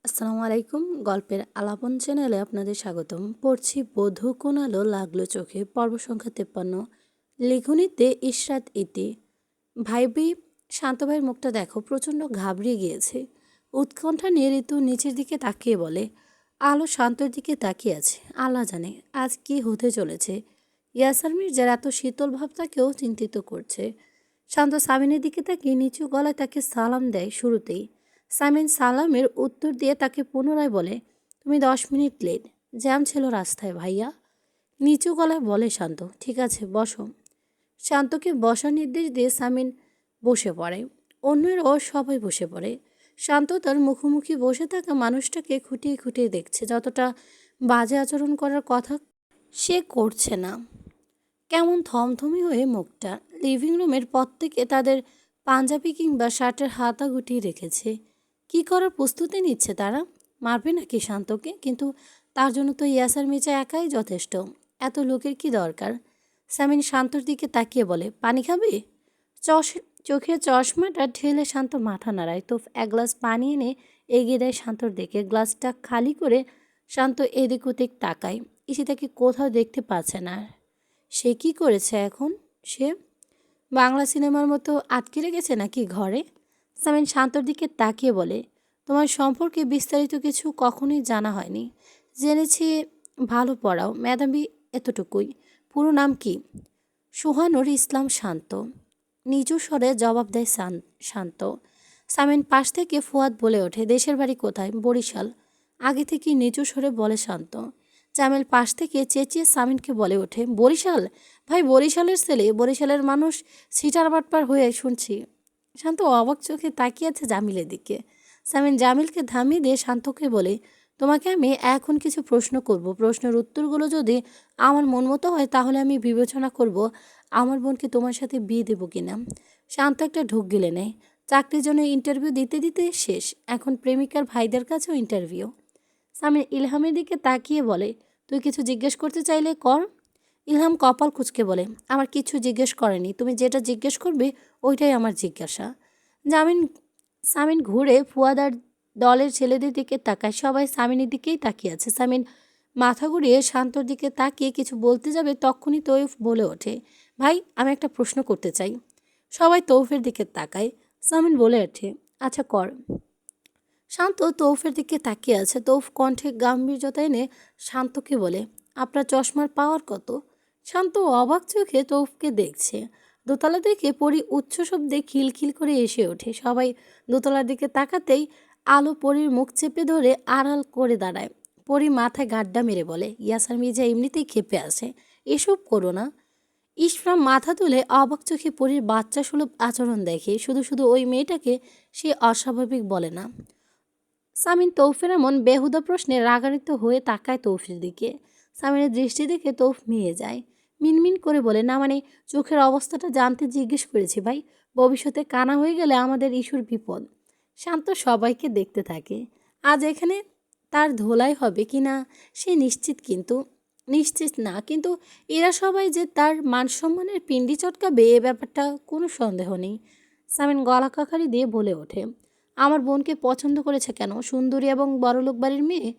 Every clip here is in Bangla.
আসসালামু আলাইকুম। গল্পের আলাপন চ্যানেলে আপনাদের স্বাগতম। পড়ছি বধূ কোন আলো লাগলো চোখে, পর্ব সংখ্যা 53। লেখনীতে ইশরাত ইতি। ভাইবি, শান্ত ভাইয়ের মুখটা দেখো, প্রচণ্ড ঘাবড়িয়ে গিয়েছে। উৎকণ্ঠা নিয়ে ঋতু নিচের দিকে তাকিয়ে বলে। আলো শান্তর দিকে তাকিয়ে আছে। আল্লাহ জানে আজ কি হতে চলেছে। ইয়াসার মির্জার এত শীতল ভাব তাকেও চিন্তিত করছে। শান্ত সামিনের দিকে তাকিয়ে নিচু গলায় তাকে সালাম দেয় শুরুতেই। সামিন সালামের উত্তর দিয়ে তাকে পুনরায় বলে, তুমি 10 মিনিট লেট, জ্যাম ছিল রাস্তায় ভাইয়া। নিচু গলায় বলে শান্ত, ঠিক আছে বসো। শান্তকে বসার নির্দেশ দিয়ে সামিন বসে পড়ে। অন্যেরাও সবাই বসে পড়ে। শান্ত তার মুখোমুখি বসে থাকা মানুষটাকে খুঁটিয়ে খুঁটিয়ে দেখছে। যতটা বাজে আচরণ করার কথা সে করছে না। কেমন থমথমি হয়ে মুখটা। লিভিং রুমের প্রত্যেকে তাদের পাঞ্জাবি কিংবা শার্টের হাতা গুটিয়ে রেখেছে। কি করার প্রস্তুতি নিচ্ছে তারা? মারবে নাকি শান্তকে? কিন্তু তার জন্য তো ইয়াসার মির্জা একাই যথেষ্ট। এত লোকের কি দরকার? সামিন শান্তর দিকে তাকিয়ে বলে, পানি খাবে? চশ চোখে চশমাটা ঠেলে শান্ত মাথা নাড়ায়। তো এক গ্লাস পানি এনে এগিয়ে দেয় শান্তর দিকে। গ্লাসটা খালি করে শান্ত এদিক ওদিক তাকায়। ইসিতাকে কোথাও দেখতে পাচ্ছে না। সে কি করেছে এখন? সে বাংলা সিনেমার মতো আটকে রেখেছে নাকি ঘরে? সামিন শান্তর দিকে তাকিয়ে বলে, তোমার সম্পর্কে বিস্তারিত কিছু কখনোই জানা হয়নি। জেনেছি ভালো পড়াও, মেধাবী, এতটুকুই। পুরো নাম কি? সুহানুর ইসলাম শান্ত। নিচু স্বরে জবাব দেয় শান্ত। সামিন পাশ থেকে ফুয়াদ বলে ওঠে, দেশের বাড়ি কোথায়? বরিশাল। আগে থেকেই নিচু স্বরে বলে শান্ত। জামেল পাশ থেকে চেঁচিয়ে সামিনকে বলে ওঠে, বরিশাল? ভাই বরিশালের ছেলে, বরিশালের মানুষ সিটার বাটপার হয়ে শুনছি। শান্ত অবাক চোখে তাকিয়ে আছে জামিলের দিকে। সামিন জামিলকে থামিয়ে দিয়ে শান্তকে বলে, তোমাকে আমি এখন কিছু প্রশ্ন করব। প্রশ্নের উত্তরগুলো যদি আমার মন মতো হয় তাহলে আমি বিবেচনা করব আমার বোনকে তোমার সাথে বিয়ে দেবো কিনা। শান্ত একটা ঢোক গিলে নেয়। চাকরির জন্য ইন্টারভিউ দিতে দিতে শেষ, এখন প্রেমিকার ভাইদের কাছেও ইন্টারভিউ। সামিন ইলহামের দিকে তাকিয়ে বলে, তুই কিছু জিজ্ঞেস করতে চাইলে কর। ইলহাম কপাল কুঁচকে বলে, আমার কিছু জিজ্ঞেস করেনি, তুমি যেটা জিজ্ঞেস করবে ওইটাই আমার জিজ্ঞাসা। জামিন সামিন ঘুরে ফুয়াদার দলের ছেলেদের দিকে তাকায়। সবাই সামিনের দিকেই তাকিয়ে আছে। সামিন মাথা ঘুরিয়ে শান্তর দিকে তাকিয়ে কিছু বলতে যাবে, তখনই তৌফ বলে ওঠে, ভাই আমি একটা প্রশ্ন করতে চাই। সবাই তৌফের দিকে তাকায়। সামিন বলে ওঠে, আচ্ছা কর। শান্ত তৌফের দিকে তাকিয়ে আছে। তৌফ কণ্ঠে গাম্ভীর্যতা এনে শান্তকে বলে, আপনার চশমার পাওয়ার কত? শান্ত অবাক চোখে তৌফকে দেখছে। দোতলা থেকে পরি উচ্চ শব্দে খিলখিল করে এসে ওঠে। সবাই দোতলার দিকে তাকাতেই আলো পরির মুখ চেপে ধরে আড়াল করে দাঁড়ায়। পরি মাথায় গাড্ডা মেরে বলে, ইয়াসার মির্জা এমনিতেই ক্ষেপে আসে, এসব করো না। ইশফাম মাথা তুলে অবাক চোখে পরির বাচ্চা সুলভ আচরণ দেখে। শুধু শুধু ওই মেয়েটাকে সে অস্বাভাবিক বলে না। সামিন তৌফের এমন বেহুদা প্রশ্নে রাগান্বিত হয়ে তাকায় তৌফের দিকে। সামিনের দৃষ্টি দেখে তৌফ মিয়ে যায়। মিনমিন করে বলে, না মানে চোখের অবস্থাটা জানতে জিজ্ঞেস করেছি ভাই। ভবিষ্যতে কানা হয়ে গেলে আমাদের ইস্যুর বিপদ। শান্ত সবাইকে দেখতে থাকে। আজ এখানে তার ধোলাই হবে কি না সে নিশ্চিত না, কিন্তু এরা সবাই যে তার মানসম্মানের পিণ্ডি চটকাবে এ ব্যাপারটা কোনো সন্দেহ নেই। সামিন গলা কাকারি দিয়ে বলে ওঠে, আমার বোনকে পছন্দ করেছে কেন? সুন্দরী এবং বড়লোক বাড়ির মেয়ে,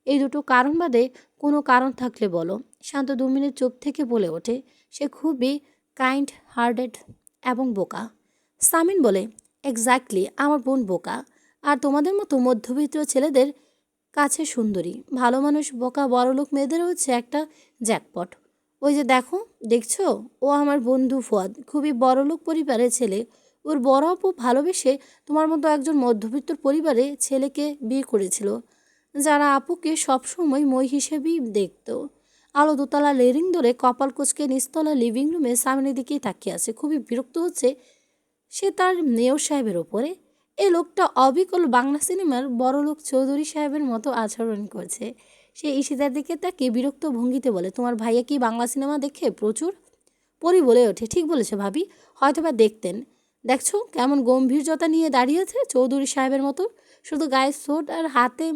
এই দুটো কারণ বাদে কোনো কারণ থাকলে বলো। শান্ত 2 মিনিট চুপ থেকে বলে ওঠে, সে খুবই কাইন্ড হার্টেড এবং বোকা। সামিন বলে, এক্স্যাক্টলি, আমার বোন বোকা। আর তোমাদের মতো মধ্যবিত্ত ছেলেদের কাছে সুন্দরী ভালো মানুষ বোকা বড়লোক মেয়েদের হচ্ছে একটা জ্যাকপট। ওই যে দেখছো, ও আমার বন্ধু ফুয়াদ, খুবই বড়লোক পরিবারের ছেলে। ওর বড় আপু ভালোবেসে তোমার মতো একজন মধ্যবিত্ত পরিবারে ছেলেকে বিয়ে করেছিল, যারা আপুকে সবসময় মই হিসেবেই দেখত। আলো দোতলা রেলিং ধরে কপাল কুঁচকে নিচতলা লিভিং রুমে সামনের দিকেই তাকিয়ে আছে। খুবই বিরক্ত হচ্ছে সে তার মেয়র সাহেবের ওপরে। এই লোকটা অবিকল বাংলা সিনেমার বড়লোক চৌধুরী সাহেবের মতো আচরণ করছে। সে ঈশিতার দিকে তাকে বিরক্ত ভঙ্গিতে বলে, তোমার ভাইয়া কি বাংলা সিনেমা দেখে? প্রচুর। পরি বলে ওঠে, ঠিক বলেছে ভাবি, হয়তোবা দেখতেন। দেখছো কেমন গম্ভীর্যতা নিয়ে দাঁড়িয়েছে, চৌধুরী সাহেবের মতো, শুধু গায়ে সোট আর হাতে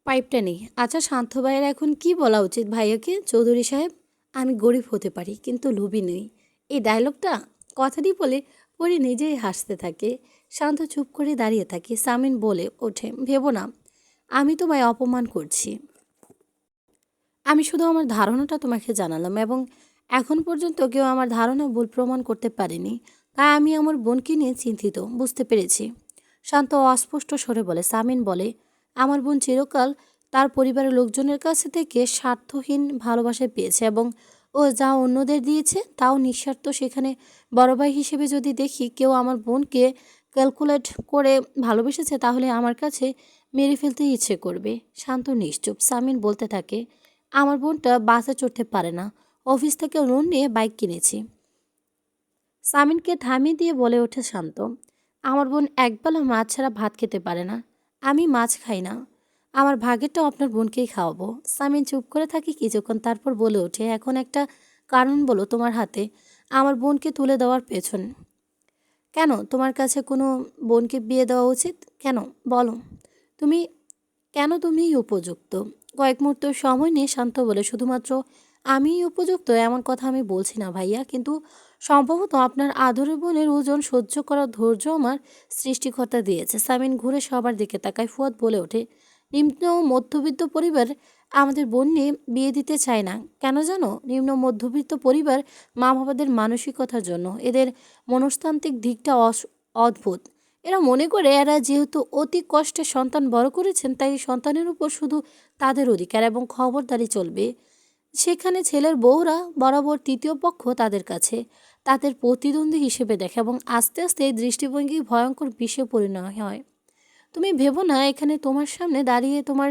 পাইপটা নেই। আচ্ছা শান্ত ভাইয়ের এখন কি বলা উচিত ভাইয়াকে? চৌধুরী সাহেব, আমি গরিব হতে পারি কিন্তু লোভী নই। এই ডায়লগটা কথাটি বলে পরি নিজেই হাসতে থাকে। শান্ত চুপ করে দাঁড়িয়ে থাকে। সামিন বলে ওঠে, ভেবো না, আমি তোমায় অপমান করছি। আমি শুধু আমার ধারণাটা তোমাকে জানালাম এবং এখন পর্যন্ত কেউ আমার ধারণা ভুল প্রমাণ করতে পারেনি। তাই আমি আমার বোনকে নিয়ে চিন্তিত, বুঝতে পেরেছি। শান্ত অস্পষ্ট স্বরে বলে। সামিন বলে, আমার বোন চিরকাল তার পরিবারের লোকজনের কাছে থেকে স্বার্থহীন ভালোবাসা পেয়েছে এবং ও যা অন্যদের দিয়েছে তাও নিঃস্বার্থ। সেখানে বড় ভাই হিসেবে যদি দেখি কেউ আমার বোনকে ক্যালকুলেট করে ভালোবেসেছে তাহলে আমার কাছে মেরে ফেলতে ইচ্ছে করবে। শান্ত নিশ্চুপ। সামিন বলতে থাকে, আমার বোনটা বাসে চড়তে পারে না, অফিস থেকে লোন নিয়ে বাইক কিনেছি। সামিনকে থামিয়ে দিয়ে বলে ওঠে শান্ত, আমার বোন একবেলা মাছ ছাড়া ভাত খেতে পারে না। আমি মাছ খাই না, আমার ভাগেরটাও আপনার বোনকেই খাওয়াবো। সামিন চুপ করে থাকে কিছুক্ষণ, তারপর বলে ওঠে, এখন একটা কারণ বলো তোমার হাতে আমার বোনকে তুলে দেওয়ার পেছন। কেন তোমার কাছে কোনো বোনকে বিয়ে দেওয়া উচিত? কেন বলো। তুমি তুমিই উপযুক্ত। কয়েক মুহূর্ত সময় নিয়ে শান্ত বলে, শুধুমাত্র আমিই উপযুক্ত এমন কথা আমি বলছি না ভাইয়া, কিন্তু সম্ভবত আপনার আদরের বোনের ওজন সহ্য করার ধৈর্য আমার সৃষ্টিকর্তা দিয়েছে। সামিন ঘুরে সবার দিকে তাকায়। ফুয়াদ বলে ওঠে, নিম্ন মধ্যবিত্ত পরিবার আমাদের বোন নিয়ে বিয়ে দিতে চায় না। কেন জানো? নিম্ন মধ্যবিত্ত পরিবার মা বাবাদের মানসিকতার জন্য। এদের মনস্তান্ত্রিক দিকটা অদ্ভুত। এরা মনে করে এরা যেহেতু অতি কষ্টে সন্তান বড় করেছেন তাই সন্তানের উপর শুধু তাদের অধিকার এবং খবরদারি চলবে। সেখানে ছেলের বউরা বরাবর তৃতীয় পক্ষ তাদের কাছে তাদের প্রতিদ্বন্দ্বী হিসেবে দেখে এবং আস্তে আস্তে এই দৃষ্টিভঙ্গি ভয়ঙ্কর বিষে পরিণত হয়। তুমি ভেবো না এখানে তোমার সামনে দাঁড়িয়ে তোমার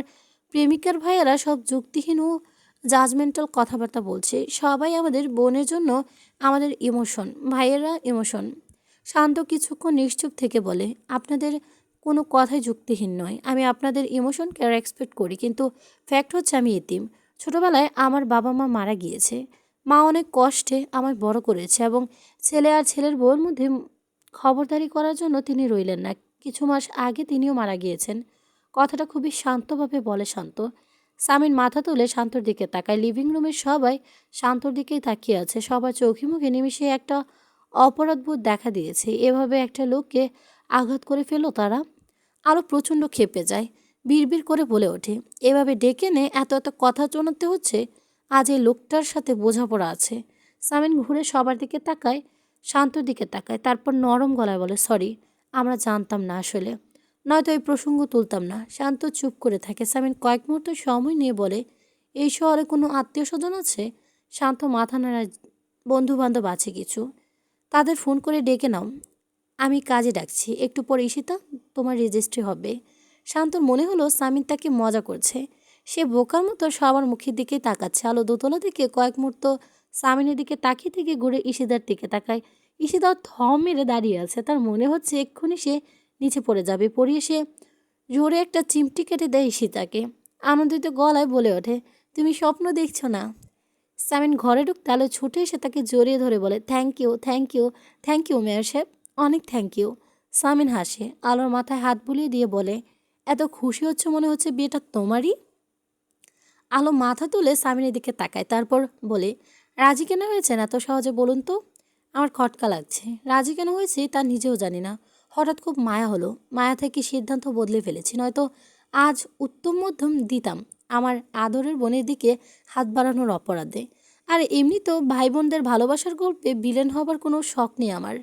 প্রেমিকার ভাইয়েরা সব যুক্তিহীন ও জাজমেন্টাল কথাবার্তা বলছে। সবাই আমাদের বোনের জন্য আমাদের ইমোশন, ভাইয়েরা ইমোশন। শান্ত কিছুক্ষণ নিশ্চুপ থেকে বলে, আপনাদের কোনো কথাই যুক্তিহীন নয়। আমি আপনাদের ইমোশনকে রেসপেক্ট করি, কিন্তু ফ্যাক্ট হচ্ছে আমি এতিম। ছোটবেলায় আমার বাবা মা মারা গিয়েছে। মা অনেক কষ্টে আমায় বড় করেছে এবং ছেলে আর ছেলের বউয়ের মধ্যে খবরদারি করার জন্য তিনি রইলেন না। কিছু মাস আগে তিনিও মারা গিয়েছেন। কথাটা খুবই শান্তভাবে বলে শান্ত। সামিন মাথা তুলে শান্তর দিকে তাকায়। লিভিং রুমের সবাই শান্তর দিকেই তাকিয়ে আছে। সবার চোখে মুখে নিমিশে একটা অপরাধবোধ দেখা দিয়েছে। এভাবে একটা লোককে আঘাত করে ফেললো তারা। আরও প্রচণ্ড ক্ষেপে যায়। বিড়বিড় করে বলে ওঠে, এভাবে ডেকে নে এত এত কথা শোনাতে হচ্ছে। আজ এই লোকটার সাথে বোঝাপড়া আছে। সামিন ঘুরে সবার দিকে তাকায়, শান্তর দিকে তাকায়, তারপর নরম গলায় বলে, সরি, আমরা জানতাম না আসলে, নয়তো এই প্রসঙ্গ তুলতাম না। শান্ত চুপ করে থাকে। সামিন কয়েক মুহূর্ত সময় নিয়ে বলে, এই শহরে কোনো আত্মীয় স্বজন আছে? শান্ত মাথা নাড়ায়। বন্ধু বান্ধব আছে কিছু, তাদের ফোন করে ডেকে নাও। আমি কাজে ডাকছি, একটু পরে ঈশিতা তোমার রেজিস্ট্রি হবে। শান্তর মনে হলো সামিন তাকে মজা করছে। সে বোকার মতো সবার মুখের দিকেই তাকাচ্ছে। আলো দোতলা থেকে কয়েক মুহূর্ত সামিনের দিকে তাকিয়ে থেকে ঘুরে ঈশিতার দিকে তাকায়। ঈশিতা থম মেরে দাঁড়িয়ে আছে। তার মনে হচ্ছে এক্ষুনি সে নিচে পড়ে যাবে। পড়িয়ে সে জোরে একটা চিমটি কেটে দেয় ঈশিতাকে। আনন্দিত গলায় বলে ওঠে, তুমি স্বপ্ন দেখছো না? সামিন ঘরে ঢুকতে আলো ছুটে এসে তাকে জড়িয়ে ধরে বলে, thank you, thank you, thank you mayor সাহেব, অনেক থ্যাংক ইউ। সামিন হাসে, আলোর মাথায় হাত বুলিয়ে দিয়ে বলে, এত খুশি হচ্ছে মনে হচ্ছে বিয়েটা তোমারই। আলো মাথা তুলে সামিনের দিকে তাকায়, তারপর বলে, রাজি কেন হয়েছেন এত সহজে বলুন তো? আমার খটকা লাগছে। রাজি কেন হয়েছি তা নিজেও জানি না। হঠাৎ খুব মায়া হলো। মায়া থেকে সিদ্ধান্ত বদলে ফেলেছি, নয়তো আজ উত্তম মধ্যম দিতাম আমার আদরের বোনের দিকে হাত বাড়ানোর অপরাধে। আর এমনি তো ভাই বোনদের ভালোবাসার গল্পে ভিলেন হবার কোনো শখ নেই আমার।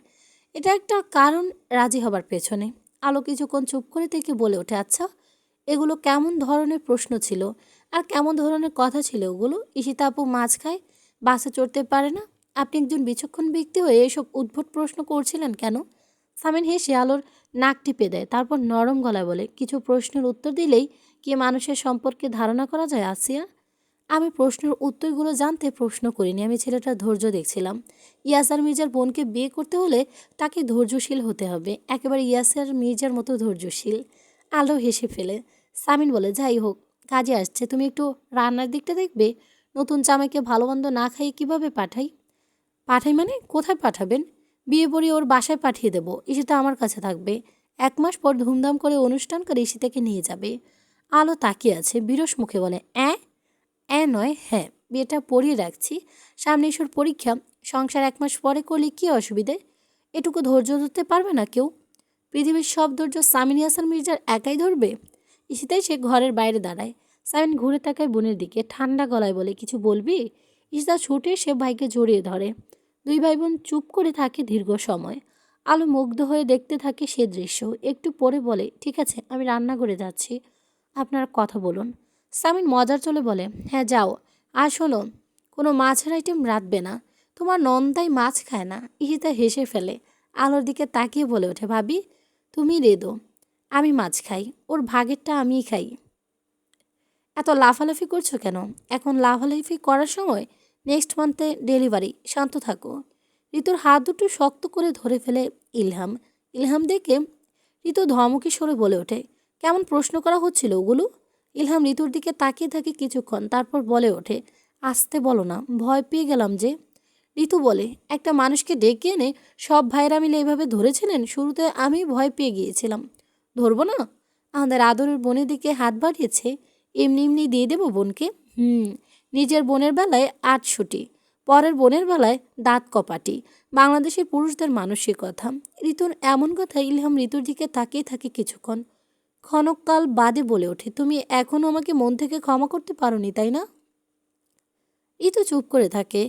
এটা একটা কারণ রাজি হবার পেছনে। আলো কিছুক্ষণ চুপ করে থেকে বলে ওঠে, আচ্ছা, এগুলো কেমন ধরনের প্রশ্ন ছিল আর কেমন ধরনের কথা ছিল ওগুলো? ঈশিতা আপু মাছ খায়, বাসে চড়তে পারে না, আপনি একজন বিচক্ষণ ব্যক্তি হয়ে এসব উদ্ভট প্রশ্ন করছিলেন কেন? সামিন হেসে আলোর নাক টিপে দেয়, তারপর নরম গলায় বলে, কিছু প্রশ্নের উত্তর দিলেই কি মানুষের সম্পর্কে ধারণা করা যায় আসিয়া? আমি প্রশ্নের উত্তরগুলো জানতে প্রশ্ন করিনি, আমি ছেলেটার ধৈর্য দেখছিলাম। ইয়াসার মির্জার বোনকে বিয়ে করতে হলে তাকে ধৈর্যশীল হতে হবে, একেবারে ইয়াসার মির্জার মতো ধৈর্যশীল। আলো হেসে ফেলে। সামিন বলে, যাই হোক, কাজে আসছে, তুমি একটু রান্নার দিকটা দেখবে। নতুন জামাইকে ভালো মন্দ না খাইয়ে কীভাবে পাঠাই? পাঠাই মানে কোথায় পাঠাবেন? বিয়ে পড়িয়ে ওর বাসায় পাঠিয়ে দেবো, ঈশিতা আমার কাছে থাকবে। 1 মাস পর ধুমধাম করে অনুষ্ঠান করে ঈশিতাকে নিয়ে যাবে। আলো তাকিয়ে আছে, বিরস মুখে বলে, নয়, হ্যাঁ, বিয়েটা পড়িয়ে রাখছি, সামনে ঈশ্বর পরীক্ষা, সংসার 1 মাস পরে করলে কী অসুবিধে? এটুকু ধৈর্য ধরতে পারবে না কেউ? পৃথিবীর সব ধৈর্য সামিন ইয়াসার মির্জার একাই ধরবে? ঈশিতাই সে ঘরের বাইরে দাঁড়ায়। সামিন ঘুরে তাকায় বোনের দিকে, ঠান্ডা গলায় বলে, কিছু বলবি? ঈশিতা ছুটে সে ভাইকে জড়িয়ে ধরে। দুই ভাই বোন চুপ করে থাকে দীর্ঘ সময়। আলো মুগ্ধ হয়ে দেখতে থাকে সে দৃশ্য। একটু পরে বলে, ঠিক আছে, আমি রান্না করে যাচ্ছি, আপনারা কথা বলুন। সামিন মজার চলে বলে, হ্যাঁ যাও। আর শোনো, কোনো মাছের আইটেম রাঁধবে না, তোমার নন্দাই মাছ খায় না। ঈশিতা হেসে ফেলে। আলোর দিকে তাকিয়ে বলে ওঠে, ভাবি তুমি রেদো, আমি মাছ খাই, ওর ভাগেরটা আমিই খাই। এত লাফালাফি করছো কেন? এখন লাফালাফি করার সময়? নেক্সট মান্থে ডেলিভারি, শান্ত থাকো। ঋতুর হাত দুটো শক্ত করে ধরে ফেলে ইলহাম। ইলহাম দেখে ঋতু ধমকে সরে বলে ওঠে, কেমন প্রশ্ন করা হচ্ছিল ওগুলো? ইলহাম ঋতুর দিকে তাকিয়ে থাকে কিছুক্ষণ, তারপর বলে ওঠে, আসতে বলো না, ভয় পেয়ে গেলাম যে। ঋতু বলে, একটা মানুষকে ডেকে এনে সব ভাইরা মিলে এভাবে ধরেছিলেন? শুরুতে আমি ভয় পেয়ে গিয়েছিলাম। ধরবো না? আমাদের আদরের বোনের দিকে হাত বাড়িয়েছে, এমনি এমনি দিয়ে দেবো বোনকে? নিজের বোনের বেলায় 800টি, পরের বোনের বেলায় দাঁত কপাটি। বাংলাদেশের পুরুষদের মানসিকতা। ঋতুর এমন কথা ইলহাম ঋতুর দিকে তাকিয়ে থাকে কিছুক্ষণ। ক্ষণকাল বাদে বলে ওঠে, তুমি এখনও আমাকে মন থেকে ক্ষমা করতে পারোনি, তাই না? ঋতু চুপ করে থাকে।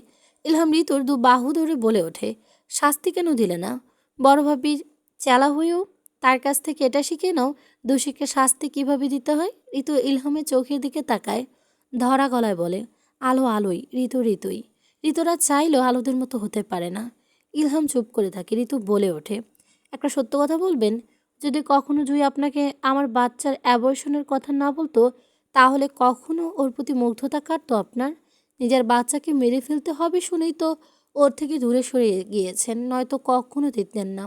ইলহাম ঋতুর দু বাহু ধরে বলে ওঠে, শাস্তি কেন দিলে না? বড় ভাবির চেলা হয়েও তার কাছ থেকে এটা শিখে নাও, দোষীকে শাস্তি কিভাবে দিতে হয়। ঋতু ইলহামের চোখের দিকে তাকায়, ধরা গলায় বলে, আলো আলোই, ঋতু ঋতুই। ঋতুরা চাইলেও আলোদের মতো হতে পারে না। ইলহাম চুপ করে থাকে। ঋতু বলে ওঠে, একটা সত্য কথা বলবেন? যদি কখনো জুই আপনাকে আমার বাচ্চার অ্যাবর্শনের কথা না বলতো, তাহলে কখনো ওর প্রতি মুগ্ধতা কাটতো আপনার? নিজের বাচ্চাকে মেরে ফেলতে হবে শুনেই তো ওর থেকে দূরে সরে গিয়েছেন, নয়তো কখনো দিতেন না।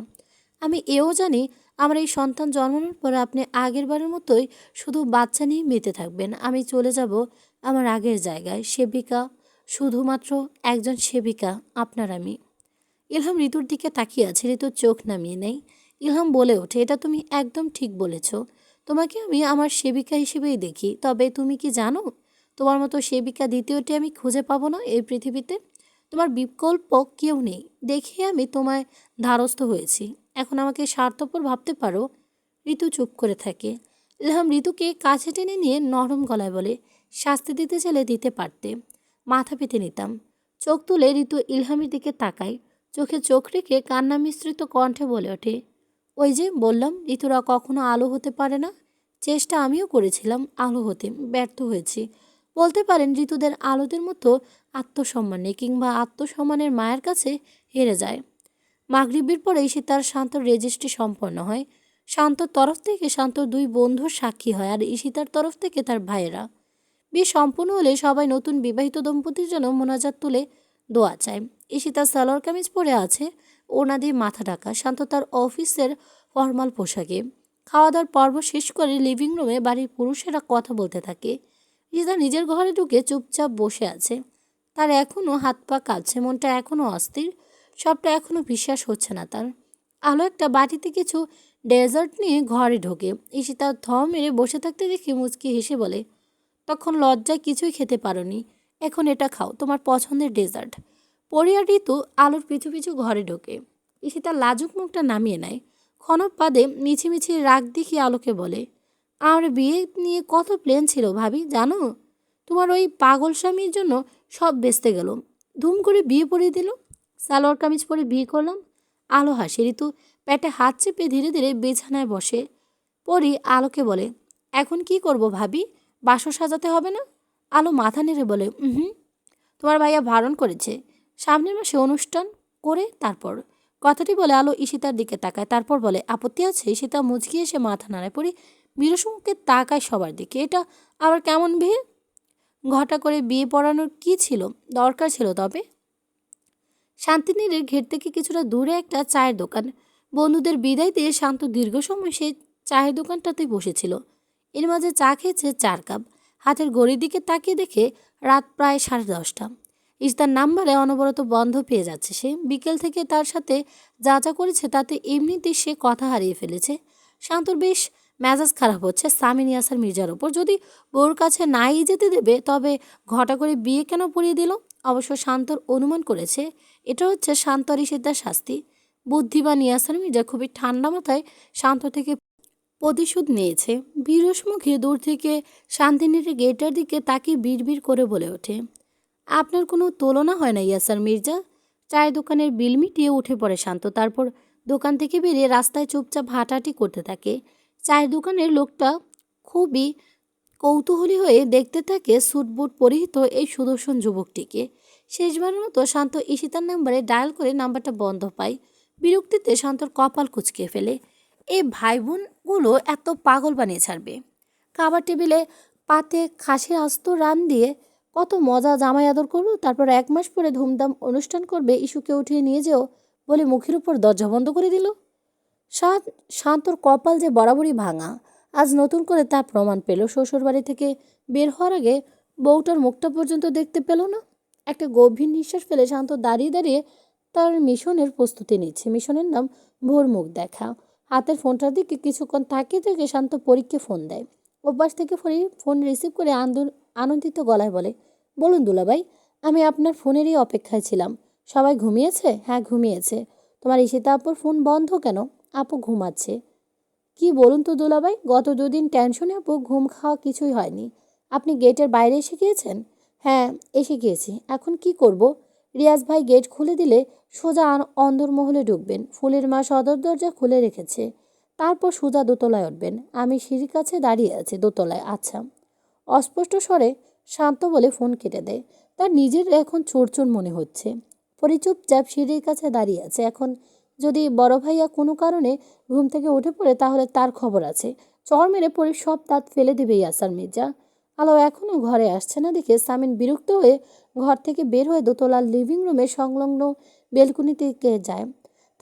আমি এও জানি, আমার এই সন্তান জন্মানোর পর আপনি আগের বারের মতোই শুধু বাচ্চা নিয়ে মেতে থাকবেন। আমি চলে যাব আমার আগের জায়গায়, সেবিকা, শুধুমাত্র একজন সেবিকা, আপনার আমি। ইলহাম ঋতুর দিকে তাকিয়ে আছে। ঋতুর চোখ নামিয়ে নেয়। ইলহাম বলে ওঠে, এটা তুমি একদম ঠিক বলেছ। তোমাকে আমি আমার সেবিকা হিসেবেই দেখি। তবে তুমি কি জানো, তোমার মতো সেবিকা দ্বিতীয়টি আমি খুঁজে পাবো না এই পৃথিবীতে। তোমার বিকল্প কেউ নেই দেখে আমি তোমায় ধারস্থ হয়েছি। এখন আমাকে স্বার্থপর ভাবতে পারো? ঋতু চুপ করে থাকে। ইলহাম ঋতুকে কাছে টেনে নিয়ে নরম গলায় বলে, শাস্তি দিতে চাইলে দিতে পারতে, মাথা পেতে নিতাম। চোখ তুলে ঋতু ইলহামের দিকে তাকায়। চোখে চোখ রেখে কান্না মিশ্রিত কণ্ঠে বলে ওঠে, ওই যে বললাম, ঋতুরা কখনো আলো হতে পারে না। চেষ্টা আমিও করেছিলাম আলো হতে, ব্যর্থ হয়েছি। বলতে পারেন ঋতুদের আলোদের মতো আত্মসম্মান নেই, কিংবা আত্মসম্মানের মায়ের কাছে হেরে যায়। মাগরিবের পরে ঈশিতার শান্তর রেজিস্ট্রি সম্পন্ন হয়। শান্তর তরফ থেকে শান্তর দুই বন্ধুর সাক্ষী হয়, আর ঈশিতার তরফ থেকে তার ভাইয়েরা। বিয়ে সম্পূর্ণ হলে সবাই নতুন বিবাহিত দম্পতির জন্য মোনাজাত তুলে দোয়া চায়। ঈশিতা সালোয়ার কামিজ পরে আছে, ওড়না দিয়ে মাথা ঢাকা। শান্ত তার অফিসের ফর্মাল পোশাকে। খাওয়া দাওয়ার পর্ব শেষ করে লিভিং রুমে বাড়ির পুরুষেরা কথা বলতে থাকে। ঈশিতা নিজের ঘরে ঢুকে চুপচাপ বসে আছে। তার এখনও হাত পা কাঁপছে, মনটা এখনও অস্থির, সবটা এখনও বিশ্বাস হচ্ছে না তার। আলো একটা বাটিতে কিছু ডেজার্ট নিয়ে ঘরে ঢোকে। ঈশিতা থ মেরে বসে থাকতে দেখে মুচকি হেসে বলে, তখন লজ্জায় কিছুই খেতে পারোনি, এখন এটা খাও, তোমার পছন্দের ডেজার্ট। পরিয়া ঋতু আলোর পিছু পিছু ঘরে ঢোকে। ঈশিতা লাজুক মুখটা নামিয়ে নেয়। ক্ষণক বাদে মিছিমিছি রাগ দেখিয়ে আলোকে বলে, আমার বিয়ে নিয়ে কত প্ল্যান ছিল ভাবি, জানো? তোমার ওই পাগল স্বামীর জন্য সব বেচতে গেল, ধুম করে বিয়ে পড়িয়ে দিল। সালোয়ার কামিজ পরে বিয়ে করলাম। আলো হাসে। ঋতু পেটে হাত চেপে ধীরে ধীরে বিছানায় বসে। পরি আলোকে বলে, এখন কি করব ভাবি? বাসর সাজাতে হবে না? আলো মাথা নেড়ে বলে, হুম, তোমার ভাইয়া বারণ করেছে, সামনের মাসে অনুষ্ঠান করে তারপর। কথাটি বলে আলো ঈশিতার দিকে তাকায়, তারপর বলে, আপত্তি আছে? ঈশিতা মুচকি এসে মাথা নাড়ায়। পরি বিরসমুখে তাকায় সবার দিকে। এটা আবার কেমন বিয়ে? ঘটা করে বিয়ে পড়ানোর কি ছিল, দরকার ছিল তবে? শান্তিনীরের ঘের থেকে কিছুটা দূরে একটা চায়ের দোকান। বন্ধুদের বিদায় দিয়ে শান্ত দীর্ঘ সময় সেই চায়ের দোকানটাতেই বসেছিল। এর মাঝে চা খেয়েছে 4 কাপ। হাতের ঘড়ির দিকে তাকিয়ে দেখে রাত প্রায় 10:30। ইশতার নাম্বারে অনবরত বন্ধ পেয়ে যাচ্ছে সে। বিকেল থেকে তার সাথে যা যা করেছে তাতে এমনিতেই সে কথা হারিয়ে ফেলেছে। শান্তর বেশ মেজাজ খারাপ হচ্ছে সামিন ইয়াসার মির্জার ওপর। যদি বউর কাছে নাই যেতে দেবে, তবে ঘটা করে বিয়ে কেন পড়িয়ে দিল? অবশ্য শান্তর অনুমান করেছে এটা হচ্ছে শান্ত আর ঈশিতার শাস্তি। বুদ্ধিমান ইয়াসার মির্জা খুবই ঠান্ডা মাথায় শান্ত থেকে প্রতিশোধ নিয়েছে। বিরস মুখে দূর থেকে শান্তিনীর গেটের দিকে তাকিয়ে বিড়বিড় করে বলে ওঠে, আপনার কোনো তুলনা হয় না ইয়াসার মির্জা। চায়ের দোকানের বিল মিটিয়ে উঠে পড়ে শান্ত। তারপর দোকান থেকে বেরিয়ে রাস্তায় চুপচাপ হাঁটাহাঁটি করতে থাকে। চায়ের দোকানের লোকটা খুবই কৌতূহলী হয়ে দেখতে থাকে স্যুটবুট পরিহিত এই সুদর্শন যুবকটিকে। শেষবারের মতো শান্ত ঈশিতার নাম্বারে ডায়াল করে নাম্বারটা বন্ধ পায়। বিরক্তিতে শান্তর কপাল কুঁচকে ফেলে। এই ভাই বোনগুলো এত পাগল বানিয়ে ছাড়বে। খাবার টেবিলে পাতে খাসির আস্ত রান দিয়ে কত মজা জামাই আদর করলো, তারপর 1 মাস পরে ধুমধাম অনুষ্ঠান করবে, ইস্যুকে উঠিয়ে নিয়ে যেও বলে মুখের উপর দরজা বন্ধ করে দিল। শান্তর কপাল যে বরাবরই ভাঙা। আজ নতুন করে তা প্রমাণ পেল। শ্বশুরবাড়ি থেকে বের হওয়ার আগে বউটার মুখটা পর্যন্ত দেখতে পেল না। একটা গভীর নিঃশ্বাস ফেলে শান্ত দাঁড়িয়ে দাঁড়িয়ে তার মিশনের প্রস্তুতি নিচ্ছে। মিশনের নাম ভোর মুখ দেখা। হাতের ফোনটার দিকে কিছুক্ষণ তাকিয়ে থেকে শান্ত পরীক্ষে ফোন দেয়। অভ্যাস থেকে ফোন রিসিভ করে আনন্দিত গলায় বলে, বলুন দুলাভাই, আমি আপনার ফোনেরই অপেক্ষায় ছিলাম। সবাই ঘুমিয়েছে? হ্যাঁ ঘুমিয়েছে। তোমার ঈশিতা আপুর ফোন বন্ধ কেন? আপু ঘুমাচ্ছে। কি বলুন তো দুলাভাই, গত 2 দিন টেনশনে আপু ঘুম খাওয়া কিছুই হয়নি। আপনি গেটের বাইরে এসে গিয়েছেন? হ্যাঁ এসে গিয়েছি। এখন কি করব? রিয়াজ ভাই গেট খুলে দিলে সোজা অন্দরমহলে ঢুকবেন। ফুলের মা সদর দরজা খুলে রেখেছে। তারপর সোজা দোতলায় উঠবেন। আমি সিঁড়ির কাছে দাঁড়িয়ে আছি দোতলায়। আচ্ছা। অস্পষ্ট স্বরে শান্ত বলে ফোন কেটে দেয়। তার নিজের এখন চোর মনে হচ্ছে। পরি চুপচাপ সিঁড়ির কাছে দাঁড়িয়ে আছে। এখন যদি বড় ভাইয়া কোনো কারণে ঘুম থেকে উঠে পড়ে তাহলে তার খবর আছে। চর মেরে পরির সব দাঁত ফেলে দেবে ইয়াসার মির্জা। আলো এখনও ঘরে আসছে না দেখে সামিন বিরক্ত হয়ে ঘর থেকে বের হয়ে দোতলার লিভিং রুমে সংলগ্ন বেলকনিতে যায়।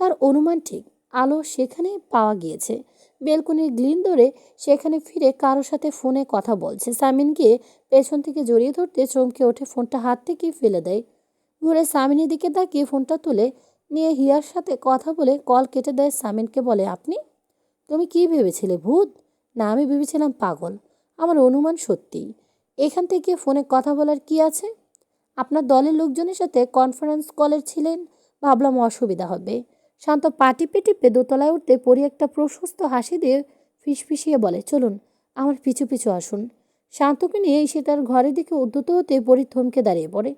তার অনুমান ঠিক, আলো সেখানে পাওয়া গিয়েছে। বেলকনির গ্লিন ধরে সেখানে ফিরে কারো সাথে ফোনে কথা বলছে। সামিনকে পেছন থেকে জড়িয়ে ধরতে চমকে ওঠে, ফোনটা হাত থেকে ফেলে দেয়। ঘুরে সামিনের দিকে তাকিয়ে ফোনটা তুলে নিয়ে হিয়ার সাথে কথা বলে কল কেটে দেয়। সামিনকে বলে, আপনি? তুমি কি ভেবেছিলে, ভূত? না, আমি ভেবেছিলাম পাগল। আমার অনুমান সত্যি। এখান থেকে ফোনে কথা বলার কি আছে? আপনার দলের লোকজনের সাথে কনফারেন্স কলে ছিলেন, ভাবলাম অসুবিধা হবে। শান্ত পা টিপে টিপে দোতলায় উঠতে পরি একটা প্রশস্ত হাসি দিয়ে ফিসফিসিয়ে বলে, চলুন আমার পিছু পিছু আসুন। শান্তকে নিয়ে এসে তার ঘরের দিকে উদ্যত হতে পরি থমকে দাঁড়িয়ে পড়ে।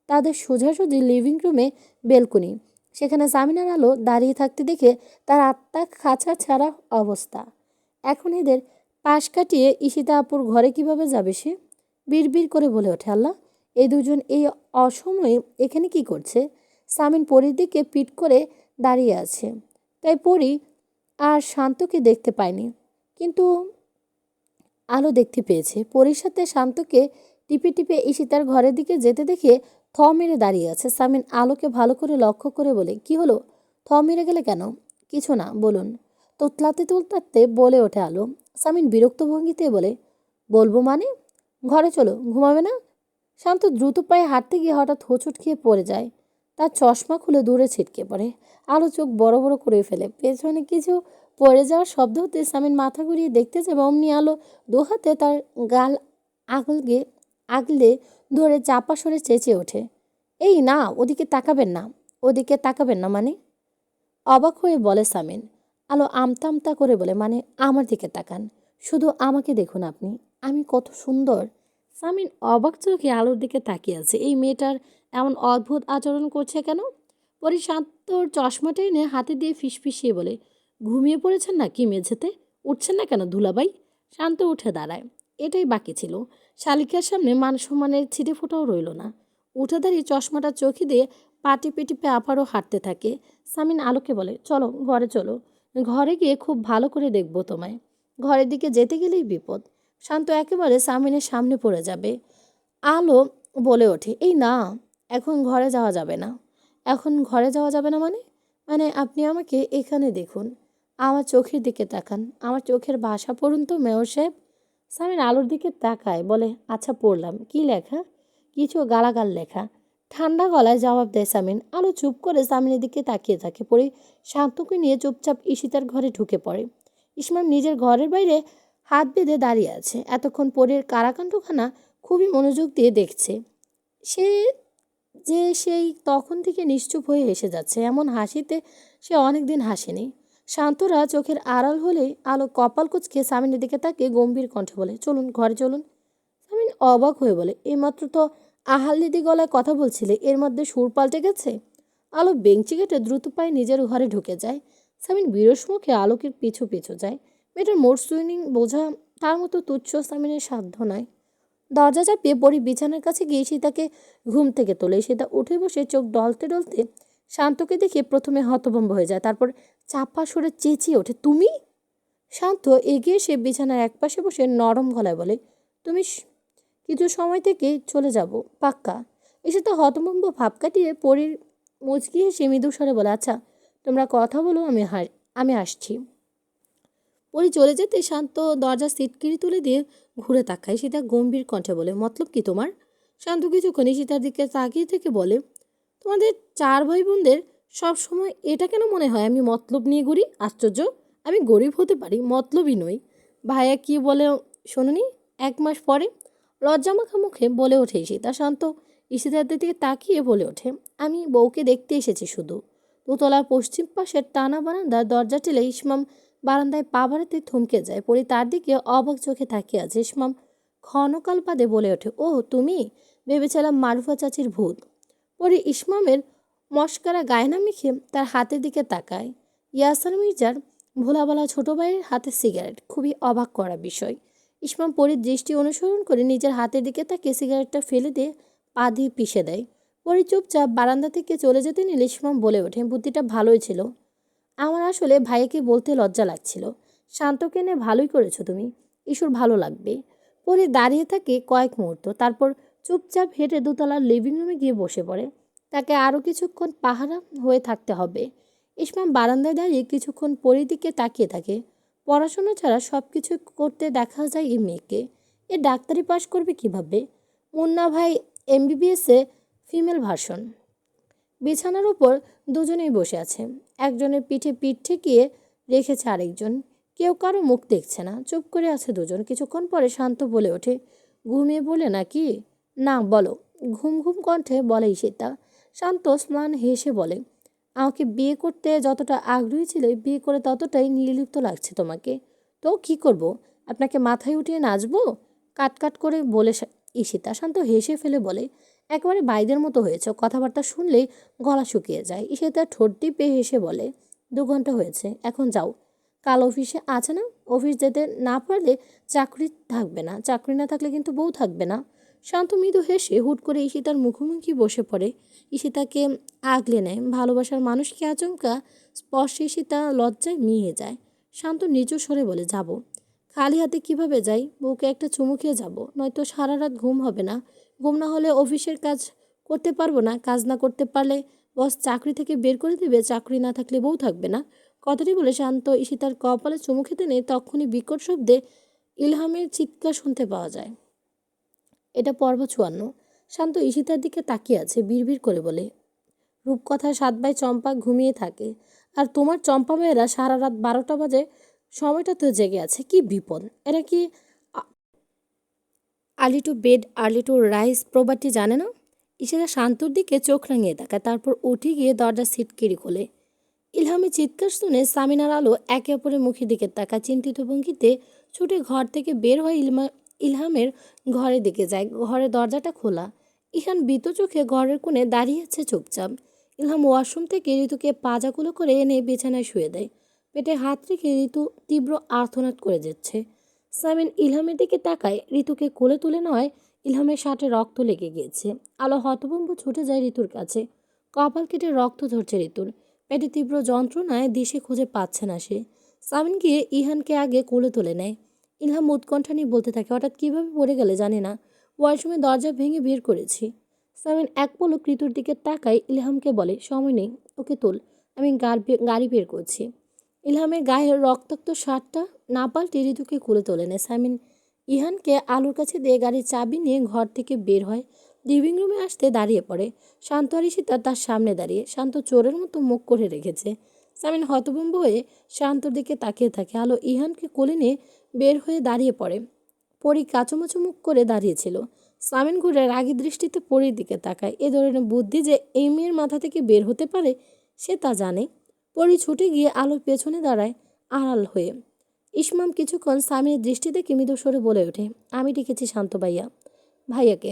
তাদের সোজাসুজি লিভিং রুমে বেলকনি। সেখানে সামিনার আলো দাঁড়িয়ে থাকতে দেখে তার আত্মা খাঁচা ছাড়া অবস্থা। এখন এদের পাশ কাটিয়ে ঈশিতা আপুর ঘরে কিভাবে যাবে সে? বিড়বিড় করে বলে ওঠে, আল্লাহ, এই দুজন এই অসময়ে এখানে কি করছে? সামিন পরীর দিকে পিট করে দাঁড়িয়ে আছে। তাই পরী আর শান্তকে দেখতে পায়নি, কিন্তু আলো দেখতে পেয়েছে। পরীর সাথে শান্তকে টিপে টিপে ঈশিতার ঘরের দিকে যেতে দেখে থ মেরে দাঁড়িয়ে আছে। সামিন আলোকে ভালো করে লক্ষ্য করে বলে, কি হলো? থ মেরে গেলে কেন? কিছু না, বলুন। তোতলাতে তোতলাতে বলে ওঠে আলো। সামিন বিরক্ত ভঙ্গিতে বলে, বলবো মানে? ঘরে চলো, ঘুমাবে না? শান্ত দ্রুত পায়ে হাঁটতে গিয়ে হঠাৎ হোঁচট খেয়ে পড়ে যায়। তার চশমা খুলে দূরে ছিটকে পড়ে। আলো চোখ বড় বড় করে ফেলে। পেছনে কিছু পড়ে যাওয়ার শব্দ হতে সামিন মাথা ঘুরিয়ে দেখতে যাবে, অমনি আলো দু হাতে তার গাল আগলগে আগলে ধরে চাপা সরে চেঁচিয়ে ওঠে, এই না, ওদিকে তাকাবেন না। ওদিকে তাকাবেন না মানে? অবাক হয়ে বলে সামিন। আলো আমতা আমতা করে বলে, মানে আমার দিকে তাকান, শুধু আমাকে দেখুন আপনি, আমি কত সুন্দর। সামিন অবাক চোখে আলোর দিকে তাকিয়ে আছে। এই মেয়েটার এমন অদ্ভুত আচরণ করছে কেন? পরে শান্তর চশমা টেনে হাতে দিয়ে ফিসফিসিয়ে বলে, ঘুমিয়ে পড়েছেন না কি মেঝেতে? উঠছেন না কেন দুলাভাই? শান্ত উঠে দাঁড়ায়। এটাই বাকি ছিল। শালিকার সামনে মান সম্মানের ছিটে ফোটাও রইল না। উঠে দাঁড়িয়ে চশমাটা চোখে দিয়ে পা টিপে টিপে আবারও হাঁটতে থাকে। সামিন আলোকে বলে, চলো ঘরে চলো, ঘরে গিয়ে খুব ভালো করে দেখবো তোমায়। ঘরের দিকে যেতে গেলেই বিপদ। শান্ত একেবারে সামিনের সামনে পড়ে যাবে। আলো বলে ওঠে, এই না, এখন ঘরে যাওয়া যাবে না। এখন ঘরে যাওয়া যাবে না মানে? মানে আপনি আমাকে এখানে দেখুন, আমার চোখের দিকে তাকান, আমার চোখের ভাষা পড়ুন তো মেয়র সাহেব। সামিন আলোর দিকে তাকায়, বলে, আচ্ছা পড়লাম। কি লেখা? কিছু গালাগাল লেখা। ঠান্ডা গলায় জবাব দেয় সামিন। আলো চুপ করে সামিনের দিকে তাকিয়ে থাকে। পরে শান্তকে নিয়ে চুপচাপ ঈশিতার ঘরে ঢুকে পড়ে। ইসমাম নিজের ঘরের বাইরে হাত বেঁধে দাঁড়িয়ে আছে। এতক্ষণ পরের কারাকাণ্ডখানা খুবই মনোযোগ দিয়ে দেখছে। সে সেই তখন থেকে নিশ্চুপ হয়ে হেসে যাচ্ছে। এমন হাসিতে সে অনেক দিন হাসেনি। শান্তরা চোখের আড়াল হলে আলো কপাল কুঁচকে সামিনের দিকে তাকিয়ে গম্ভীর কণ্ঠে বলে, চলুন ঘরে চলুন। সামিন অবাক হয়ে বলে, এইমাত্র তো আহাল্লিদি গলায় কথা বলছিলে, এর মধ্যে সুর পাল্টে গেছে। আলো বেঞ্চি কেটে দ্রুত পায়ে নিজের ঘরে ঢুকে যায়। সামিন বিরস মুখে আলোকের পিছু পিছু যায়। মেয়েটার মোট সুইনিং বোঝা তার মতো তুচ্ছ সামিনের সাধ্য নয়। দরজা চাপিয়ে পরি বিছানার কাছে গিয়ে সীতাকে ঘুম থেকে তোলে। সীতা উঠে বসে চোখ ডলতে ডলতে শান্তকে দেখে প্রথমে হতভম্ব হয়ে যায়, তারপর চাপা সরে চেঁচিয়ে ওঠে, তুমি? শান্ত এগিয়ে এসে বিছানার একপাশে বসে নরম গলায় বলে, তুমি কিছু সময় থেকে চলে যাব, পাক্কা? এসে তো হতভম্ব ভাব কাটিয়ে পরীর মুচকি হেসে মৃদু স্বরে বলে, আচ্ছা তোমরা কথা বলো, আমি আসছি। পরি চলে যেতে শান্ত দরজার সিটকিরি তুলে দিয়ে ঘুরে তাকায়। সীতা গম্ভীর কণ্ঠে বলে, মতলব কি তোমার? শান্ত কিছুক্ষণ সীতার দিকে তাকিয়ে থেকে বলে, তোমাদের চার ভাই বোনদের সব সময় এটা কেন মনে হয় আমি মতলব নিয়ে ঘুরি? আশ্চর্য, আমি গরিব হতে পারি, মতলবই নই। ভাইয়া কি বলে শোনোনি? 1 মাস পরে লজ্জামাখা মুখে বলে ওঠে ঈশিতা। শান্ত ঈশিতার দিকে তাকিয়ে বলে ওঠে, আমি বউকে দেখতে এসেছি শুধু। দোতলার পশ্চিম পাশের টানা বারান্দার দরজা ঠেলে ইসমাম বারান্দায় পা বাড়াতে থমকে যায়। পরি তার দিকে অবাক চোখে তাকিয়ে আছে। ইসমাম ক্ষণকাল বাদে বলে ওঠে, ও তুমি? ভেবেছিলাম মারুফা চাচির ভূত। পরে ইসমামের মস্কারা গায়না মেখে তার হাতের দিকে তাকায়। ইয়াসার মির্জার ভোলাবালা ছোট ভাইয়ের হাতে সিগারেট, খুবই অবাক করা বিষয়। ইসমাম পরীর দৃষ্টি অনুসরণ করে নিজের হাতের দিকে তাকিয়ে সিগারেটটা ফেলে দিয়ে পা দিয়ে পিষে দেয়। পরি চুপচাপ বারান্দা থেকে চলে যেতে নিলে ইসমাম বলে ওঠে, বুদ্ধিটা ভালোই ছিল। আমার আসলে ভাইয়াকে বলতে লজ্জা লাগছিল। শান্তকে এনে ভালোই করেছো তুমি, ঈশ্বর ভালো লাগবে। পরে দাঁড়িয়ে থাকে কয়েক মুহূর্ত, তারপর চুপচাপ হেঁটে দোতলার লিভিং রুমে গিয়ে বসে পড়ে। তাকে আরও কিছুক্ষণ পাহারা হয়ে থাকতে হবে। ইসমাম বারান্দায় দাঁড়িয়ে কিছুক্ষণ পরের দিকে তাকিয়ে থাকে। পড়াশোনা ছাড়া সব কিছু করতে দেখা যায় এই মেয়েকে। এ ডাক্তারি পাশ করবে কিভাবে? মুন্না ভাই এমবিবিএসে ফিমেল ভার্সন। বিছানার উপর দুজনেই বসে আছে। একজনের পিঠে পিঠ ঠেকিয়ে রেখেছে আরেকজন। কেউ কারো মুখ দেখছে না, চুপ করে আছে দুজন। কিছুক্ষণ পরে শান্ত বলে ওঠে, ঘুমিয়ে বলে নাকি? না, বলো। ঘুম ঘুম কণ্ঠে বলে ঈশিতা। শান্ত স্নান হেসে বলে, আমাকে বিয়ে করতে যতটা আগ্রহী ছিলে, বিয়ে করে ততটাই নির্লিপ্ত লাগছে তোমাকে। তো কি করব? আপনাকে মাথায় উঠিয়ে নাচবো? কাট করে বলে ঈশিতা। শান্ত হেসে ফেলে বলে, একেবারে বাইদের মতো হয়েছে, কথাবার্তা শুনলেই গলা শুকিয়ে যায়। ঈশিতা ঠোঁট টিপে হেসে বলে, 2 ঘন্টা হয়েছে, এখন যাও। কাল অফিসে আছে না? অফিস যেতে না পারলে চাকরি থাকবে না, চাকরি না থাকলে কিন্তু বউ থাকবে না। শান্ত মৃদু হেসে হুট করে ঈশিতার মুখোমুখি বসে পড়ে। ঈশিতাকে আগলে নেয়। ভালোবাসার মানুষকে আচমকা স্পর্শে ঈশিতা লজ্জায় মিয়ে যায়। শান্ত নিচু স্বরে বলে, যাব। খালি হাতে কিভাবে যাই? বউকে একটা চুমু খেয়ে যাব, নয়তো সারা রাত ঘুম হবে না। ঘুম না হলে অফিসের কাজ করতে পারবো না, কাজ না করতে পারলে বস চাকরি থেকে বের করে দেবে, চাকরি না থাকলে বউ থাকবে না। কথাটি বলে শান্ত ঈশিতার কপালে চুমু খেতে নেই, তখনই বিকট শব্দে ইলহামের চিৎকার শুনতে পাওয়া যায়। এটা পর্ব 54। শান্ত ঈশিতার দিকে তাকিয়ে আছে, বিড়বিড় করে বলে, রূপকথার 7 ভাই চম্পা ঘুমিয়ে থাকে, আর তোমার চম্পা মেয়েরা সারা রাত 12টা বাজে সময়টা তো জেগে আছে। কি বিপদ! এরা কি early to bed early to rise প্রবাদটি জানে না? ঈশিতা শান্তর দিকে চোখ রাঙিয়ে তাকায়, তারপর উঠে গিয়ে দরজা সিটকিরি খোলে। ইলহামের চিৎকার শুনে সামিনার আলো একে অপরের মুখের দিকে তাকায়। চিন্তিত ভঙ্গিতে ছুটে ঘর থেকে বের হয়ে ইলহামের ঘরের দিকে যায়। ঘরের দরজাটা খোলা। ইহান ভীত চোখে ঘরের কোণে দাঁড়িয়ে আছে চুপচাপ। ইলহাম ওয়াশরুম থেকে ঋতুকে পাজাগুলো করে এনে বিছানায় শুয়ে দেয়। পেটে হাত রেখে ঋতু তীব্র আর্তনাদ করে যাচ্ছে। সামিন ইলহামের দিকে তাকায়। ঋতুকে কোলে তুলে নেওয়ায় ইলহামের শার্টে রক্ত লেগে গিয়েছে। আলো হতভম্ব ছুটে যায় ঋতুর কাছে। কপাল কেটে রক্ত ঝরছে ঋতুর। পেটে তীব্র যন্ত্রণায় দিশে খুঁজে পাচ্ছে না সে। সামিন গিয়ে ইহানকে আগে কোলে তুলে নেয়। ইলহাম উৎকণ্ঠা নিয়ে বলতে থাকে, হঠাৎ কীভাবে পড়ে গেলে জানি না, ওয়াশরুমে দরজা ভেঙে বের করেছি। সামিন এক পলক ঋতুর দিকে তাকায়। ইলহামকে বলে, সময় নেই, ওকে তোল, আমি গাড়ি বের করছি। ইলহামের গায়ের রক্তাক্ত শার্টটা না পাল্টে ঋতুকে কোলে তোলে নেয়। সামিন ইহানকে আলোর কাছে দিয়ে গাড়ির চাবি নিয়ে ঘর থেকে বের হয়। লিভিং রুমে আসতে দাঁড়িয়ে পড়ে। শান্ত আর ঈশিতা তার সামনে দাঁড়িয়ে। শান্ত চোরের মতো মুখ করে রেখেছে। সামিন হতভম্ব হয়ে শান্তর দিকে তাকিয়ে থাকে। আলো ইহানকে কোলে নিয়ে বের হয়ে দাঁড়িয়ে পড়ে। পরি কাচুমাচু মুখ করে দাঁড়িয়েছিল। সামিন ঘুরে রাগী দৃষ্টিতে পরির দিকে তাকায়। এ ধরনের বুদ্ধি যে এই মেয়ের মাথা থেকে বের হতে পারে সে তা জানে। পরি ছুটে গিয়ে আলোর পেছনে দাঁড়ায় আড়াল হয়ে। ইসমাম কিছুক্ষণ সামিনের দৃষ্টি দেখে মৃদু স্বরে বলে ওঠে, আমি ডেকেছি শান্ত ভাইয়া। ভাইয়াকে?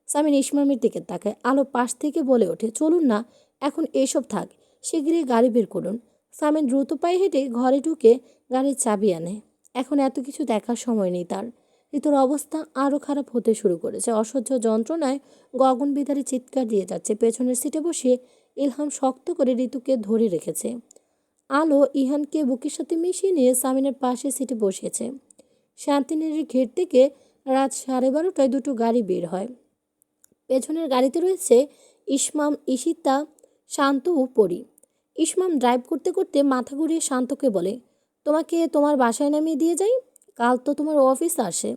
সামিন ইসমামের দিকে তাকায়। আলো পাশ থেকে বলে ওঠে, চলুন না, এখন এসব থাক, শীঘ্রই গাড়ি বের করুন। সামিন দ্রুত পায়ে হেঁটে ঘরে ঢুকে গাড়ির চাবি আনে। এখন এত কিছু দেখার সময় নেই তার। ঋতুর অবস্থা আরও খারাপ হতে শুরু করেছে। অসহ্য যন্ত্রণায় গগন বিদারী চিৎকার দিয়ে যাচ্ছে। পেছনের সিটে বসে ইলহাম শক্ত করে ঋতুকে ধরে রেখেছে। আলো ইহানকে বুকের সাথে মিশিয়ে নিয়ে সামিনের পাশে সিটে বসিয়েছে। শান্তিনীর ঘের থেকে রাত 12:30টায় দুটো গাড়ি বের হয়। পেছনের গাড়িতে রয়েছে ইসমাম, ঈশিতা, শান্ত ও পরি। ইসমাম ড্রাইভ করতে করতে মাথা ঘুরিয়ে শান্তকে বলে, তোমাকে তোমার বাসায় নামিয়ে দিয়ে যাই, কাল তো তোমার অফিস আসে।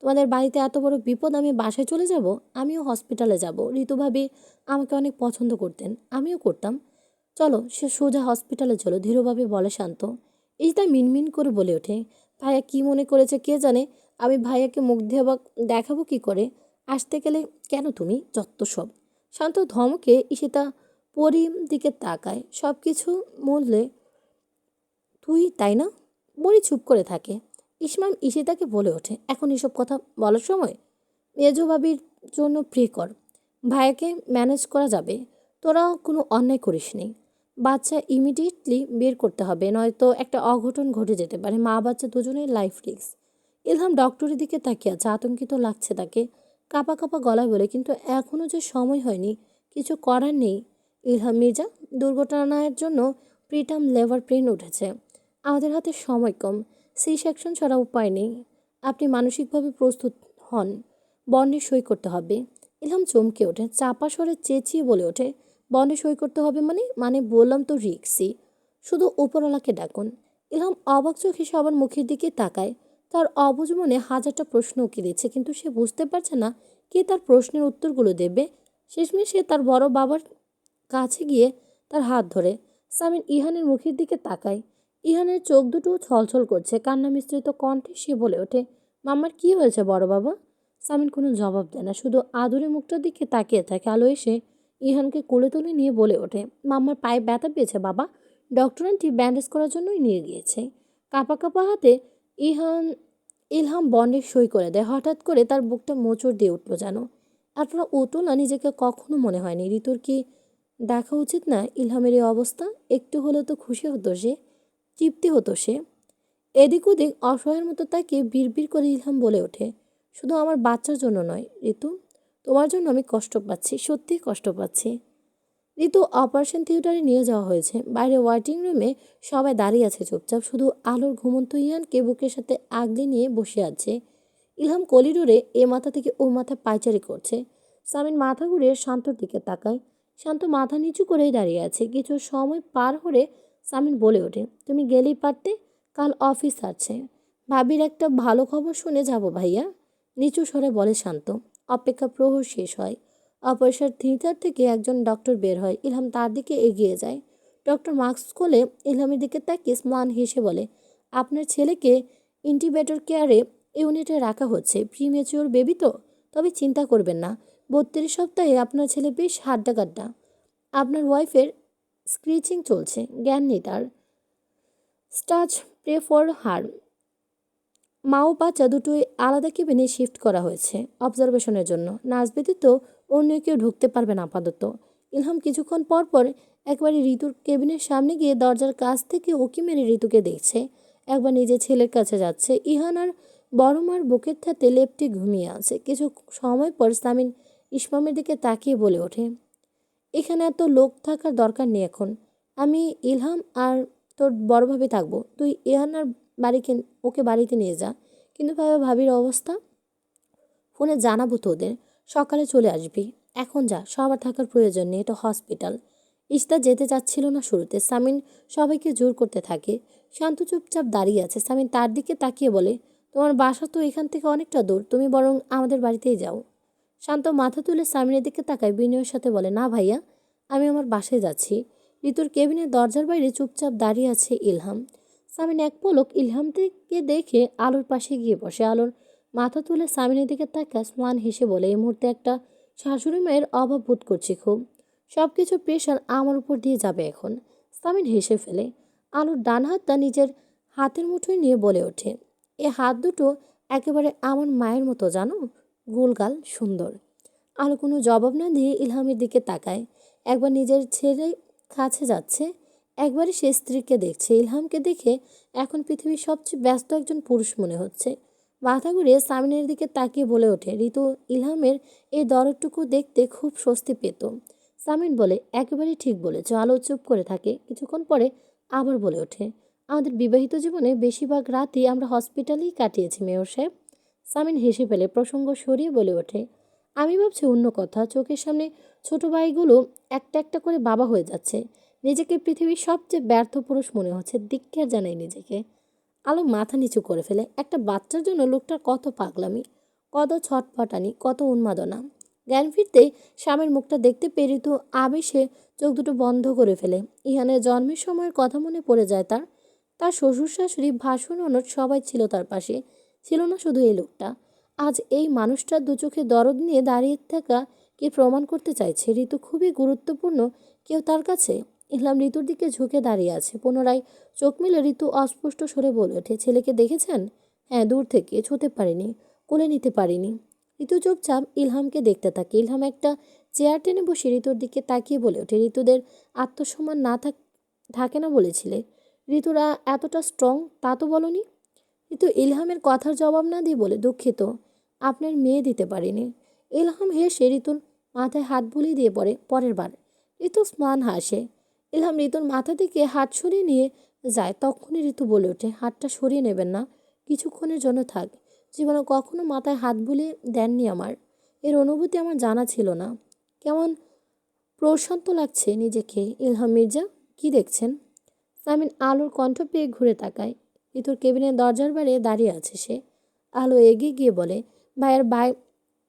তোমাদের বাড়িতে এত বড় বিপদ, আমি বাসায় চলে যাব? আমিও হসপিটালে যাব। ঋতু ভাবি আমাকে অনেক পছন্দ করতেন, আমিও করতাম। চলো, সে সোজা হসপিটালে চলো, ধীরভাবে বলে শান্ত। ঈশিতা মিনমিন করে বলে ওঠে, ভাইয়া কি মনে করেছে কে জানে, আমি ভাইয়াকে মুখ দিয়ে দেখাবো কি করে? আসতে গেলে কেন তুমি, যত সব। শান্ত ধমকে ঈশিতা পরির দিকে তাকায়। সব কিছু মূল্যে তুই, তাই না? পরি চুপ করে থাকে। ইসমাম ঈশিতাকে বলে ওঠে, এখন এসব কথা বলার সময়? মেজো ভাবির জন্য প্রে কর, ভাইয়াকে ম্যানেজ করা যাবে। তোরাও কোনো অন্যায় করিসনি। বাচ্চা ইমিডিয়েটলি বের করতে হবে, নয়তো একটা অঘটন ঘটে যেতে পারে। মা বাচ্চা দুজনের লাইফ রিস্ক। ইলহাম ডক্টরের দিকে তাকিয়ে আছে, আতঙ্কিত লাগছে তাকে। কাঁপা কাঁপা গলায় বলে, কিন্তু এখনও যে সময় হয়নি, কিছু করার নেই। ইলহাম মির্জা, দুর্ঘটনার জন্য প্রিটার্ম লেবার পেন উঠেছে। আমাদের হাতে সময় কম, সি সেকশন ছাড়া উপায় নেই। আপনি মানসিকভাবে প্রস্তুত হন, বন্ডে সই করতে হবে। ইলহাম চমকে ওঠে, চাপা স্বরে চেঁচিয়ে বলে ওঠে, বন্ডে সই করতে হবে মানে? মানে বললাম তো রিক্সি, শুধু উপরওয়ালাকে ডাকুন। ইলহাম অবাক চোখে সবার মুখের দিকে তাকায়। তার অবুঝ মনে হাজারটা প্রশ্ন উকি দিচ্ছে, কিন্তু সে বুঝতে পারছে না কে তার প্রশ্নের উত্তরগুলো দেবে। শেষমেশ সে তার বড় বাবার কাছে গিয়ে তার হাত ধরে। সামিন ইহানের মুখের দিকে তাকায়। ইহানের চোখ দুটো ছলছল করছে। কান্না মিশ্রিত কণ্ঠে সে বলে ওঠে, মাম্মার কি হয়েছে বড় বাবা? সামিন কোনো জবাব দেয় না, শুধু আদুরে মুখটার দিকে তাকিয়ে থাকে। আলো এসে ইহানকে কোলে তুলে নিয়ে বলে ওঠে, মাম্মার পায়ে ব্যথা পেয়েছে বাবা, ডক্টর আন্টি ব্যান্ডেজ করার জন্যই নিয়ে গিয়েছে। কাঁপা কাঁপা হাতে ইহান ইলহাম বন্ডে সই করে দেয়। হঠাৎ করে তার বুকটা মোচড় দিয়ে উঠল যেন। এতটা উতলা নিজেকে কখনো মনে হয়নি। ঋতুর কি দেখা উচিত না ইলহামের এই অবস্থা? একটু হলেও তো খুশি হতো সে, তৃপ্তি হতো সে। এদিক ওদিক অসহায়ের মতো তাকে বিড়বিড় করে ইলহাম বলে ওঠে, শুধু আমার বাচ্চার জন্য নয় ঋতু, তোমার জন্য আমি কষ্ট পাচ্ছি, সত্যিই কষ্ট পাচ্ছি। ঋতু অপারেশন থিয়েটারে নিয়ে যাওয়া হয়েছে। বাইরে ওয়েটিং রুমে সবাই দাঁড়িয়ে আছে চুপচাপ। শুধু আলোর ঘুমন্ত ইহানকে বুকের সাথে আগলে নিয়ে বসে আছে। ইলহাম কলিডোরে এ মাথা থেকে ও মাথা পায়চারি করছে। সামিন মাথা ঘুরিয়ে শান্তর দিকে তাকায়। শান্ত মাথা নিচু করেই দাঁড়িয়ে আছে। কিছু সময় পার হলে সামিন বলে ওঠে, তুমি গেলেই পারতে, কাল অফিস আছে। ভাবির একটা ভালো খবর শুনে যাব ভাইয়া, নিচু স্বরে বলে শান্ত। অপেক্ষা প্রহর শেষ হয়। অপারেশন থিয়েটার থেকে একজন ডক্টর বের হয়। ইলহাম তার দিকে এগিয়ে যায়। ডক্টর মাস্ক খুলে ইলহামের দিকে তাকিয়ে ম্লান হেসে বলে, আপনার ছেলেকে ইনকিউবেটর কেয়ারে ইউনিটে রাখা হচ্ছে। প্রিমেচিওর বেবি তো, তবে চিন্তা করবেন না, 32 সপ্তাহে আপনার ছেলে বেশ হাড্ডাকাড্ডা। আপনার ওয়াইফের স্ক্রিচিং চলছে, জ্ঞান নেই তার। স্টাচ প্রে ফর হার। মা ও বাচ্চা দুটোই আলাদা কেবিনে শিফট করা হয়েছে অবজারভেশনের জন্য। নার্স ব্যতীত অন্য কেউ ঢুকতে পারবে না আপাতত। ইলহাম কিছুক্ষণ পর পর একবারে ঋতুর কেবিনের সামনে গিয়ে দরজার কাছ থেকে উকি মেরে ঋতুকে দেখছে, একবার নিজের ছেলের কাছে যাচ্ছে। ইহান আর বড় মার বুকের ঠাতে লেপ্টে ঘুমিয়ে আছে। কিছু সময় পর সামিন ইসমামের দিকে তাকিয়ে বলে ওঠে, এখানে এত লোক থাকার দরকার নেই এখন। আমি, ইলহাম আর তোর বড়ভাবে থাকবো। তুই ইহান আর বাড়িকে ওকে বাড়িতে নিয়ে যা। কিন্তু ভাবে ভাবির অবস্থা ফোনে জানাবো তোদের, সকালে চলে আসবি। এখন যা, সবার থাকার প্রয়োজন নেই, এটা হসপিটাল। ইশতা যেতে চাচ্ছিল না শুরুতে। সামিন সবাইকে জোর করতে থাকে। শান্ত চুপচাপ দাঁড়িয়ে আছে। সামিন তার দিকে তাকিয়ে বলে, তোমার বাসা তো এখান থেকে অনেকটা দূর, তুমি বরং আমাদের বাড়িতেই যাও। শান্ত মাথা তুলে সামিনের দিকে তাকায়, বিনয়ের সাথে বলে, না ভাইয়া, আমি আমার বাসায় যাচ্ছি। ঋতুর কেবিনের দরজার বাইরে চুপচাপ দাঁড়িয়ে আছে ইলহাম। সামিন এক পলক ইলহামকে দেখে আলোর পাশে গিয়ে বসে। আলোর মাথা তুলে সামিনের দিকে তাকায়, ম্লান হেসে বলে, এই মুহূর্তে একটা শাশুড়ি মায়ের অভাব বোধ করছি খুব। সব কিছু প্রেশার আমার উপর দিয়ে যাবে এখন। সামিন হেসে ফেলে। আলোর ডান হাতটা নিজের হাতের মুঠোয় নিয়ে বলে ওঠে, এ হাত দুটো একেবারে আমার মায়ের মতো জানো, গোলগাল সুন্দর। আলো কোনো জবাব না দিয়ে ইলহামের দিকে তাকায়। একবার নিজের ছেলে কাছে যাচ্ছে, একবারে সে স্ত্রীকে দেখছে। ইলহামকে দেখে এখন পৃথিবীর সবচেয়ে ব্যস্ত একজন পুরুষ মনে হচ্ছে। মাথা ঘুরিয়ে সামিনের দিকে তাকিয়ে বলে ওঠে, ঋতু ইলহামের এই দরদটুকু দেখতে খুব স্বস্তি পেত। সামিন বলে, একেবারেই ঠিক বলেছ। আলো চুপ করে থাকে, কিছুক্ষণ পরে আবার বলে ওঠে, আমাদের বিবাহিত জীবনে বেশিরভাগ রাতই আমরা হসপিটালেই কাটিয়েছি মেয়র সাহেব। সামিন হেসে ফেলে, প্রসঙ্গ সরিয়ে বলে ওঠে, আমি ভাবছি অন্য কথা। চোখের সামনে ছোট ভাইগুলো একটা একটা করে বাবা হয়ে যাচ্ছে। নিজেকে পৃথিবীর সবচেয়ে ব্যর্থ পুরুষ মনে হচ্ছে। ধিক্কার জানাই নিজেকে। আলো মাথা নিচু করে ফেলে। একটা বাচ্চার জন্য লোকটার কত পাগলামি, কত ছটফটানি, কত উন্মাদনা। জ্ঞান ফিরতেই স্বামীর মুখটা দেখতে পেয়ে ঋতু আবেশে চোখ দুটো বন্ধ করে ফেলে। ইহানের জন্মের সময়ের কথা মনে পড়ে যায় তার। তার শ্বশুর শাশুড়ি, ভাসুর, ননদ সবাই ছিল তার পাশে। ছিল না শুধু এই লোকটা। আজ এই মানুষটার দু চোখে দরদ নিয়ে দাঁড়িয়ে থাকা কি প্রমাণ করতে চাইছে ঋতু খুবই গুরুত্বপূর্ণ কেউ তার কাছে? ইহলাম ঋতুর দিকে ঝুঁকে দাঁড়িয়ে আছে। পুনরায় চোখ মেলে ঋতু অস্পষ্ট স্বরে বলে ওঠে, ছেলেকে দেখেছেন? হ্যাঁ, দূর থেকে, ছুঁতে পারিনি, কোলে নিতে পারিনি। ঋতু চুপচাপ ইলহামকে দেখতে থাকে। ইলহাম একটা চেয়ার টেনে বসে ঋতুর দিকে তাকিয়ে বলে ওঠে, ঋতুদের আত্মসম্মান না থাকে না বলেছিলে? ঋতুরা এতটা স্ট্রং তা তো বলনি। ঋতু ইলহামের কথার জবাব না দিয়ে বলে, দুঃখিত, আপনার মেয়ে দিতে পারিনি। ইলহাম হেসে ঋতুর মাথায় হাত বুলিয়ে দিয়ে পড়ে, পরের বার। ঋতু স্মান হাসে। ইলহাম ঋতুর মাথা থেকে হাত সরিয়ে নিয়ে যায়। তখনই ঋতু বলে ওঠে, হাতটা সরিয়ে নেবেন না, কিছুক্ষণের জন্য থাক। জীবনে কখনো মাথায় হাত বুলিয়ে দেননি আমার। এর অনুভূতি আমার জানা ছিল না। কেমন প্রশান্ত লাগছে নিজেকে। ইলহাম মির্জা, কি দেখছেন? সামিন আলোর কণ্ঠ পেয়ে ঘুরে তাকায়। ঋতুর কেবিনের দরজার বাইরে দাঁড়িয়ে আছে সে। আলো এগিয়ে গিয়ে বলে, ভাইয়ের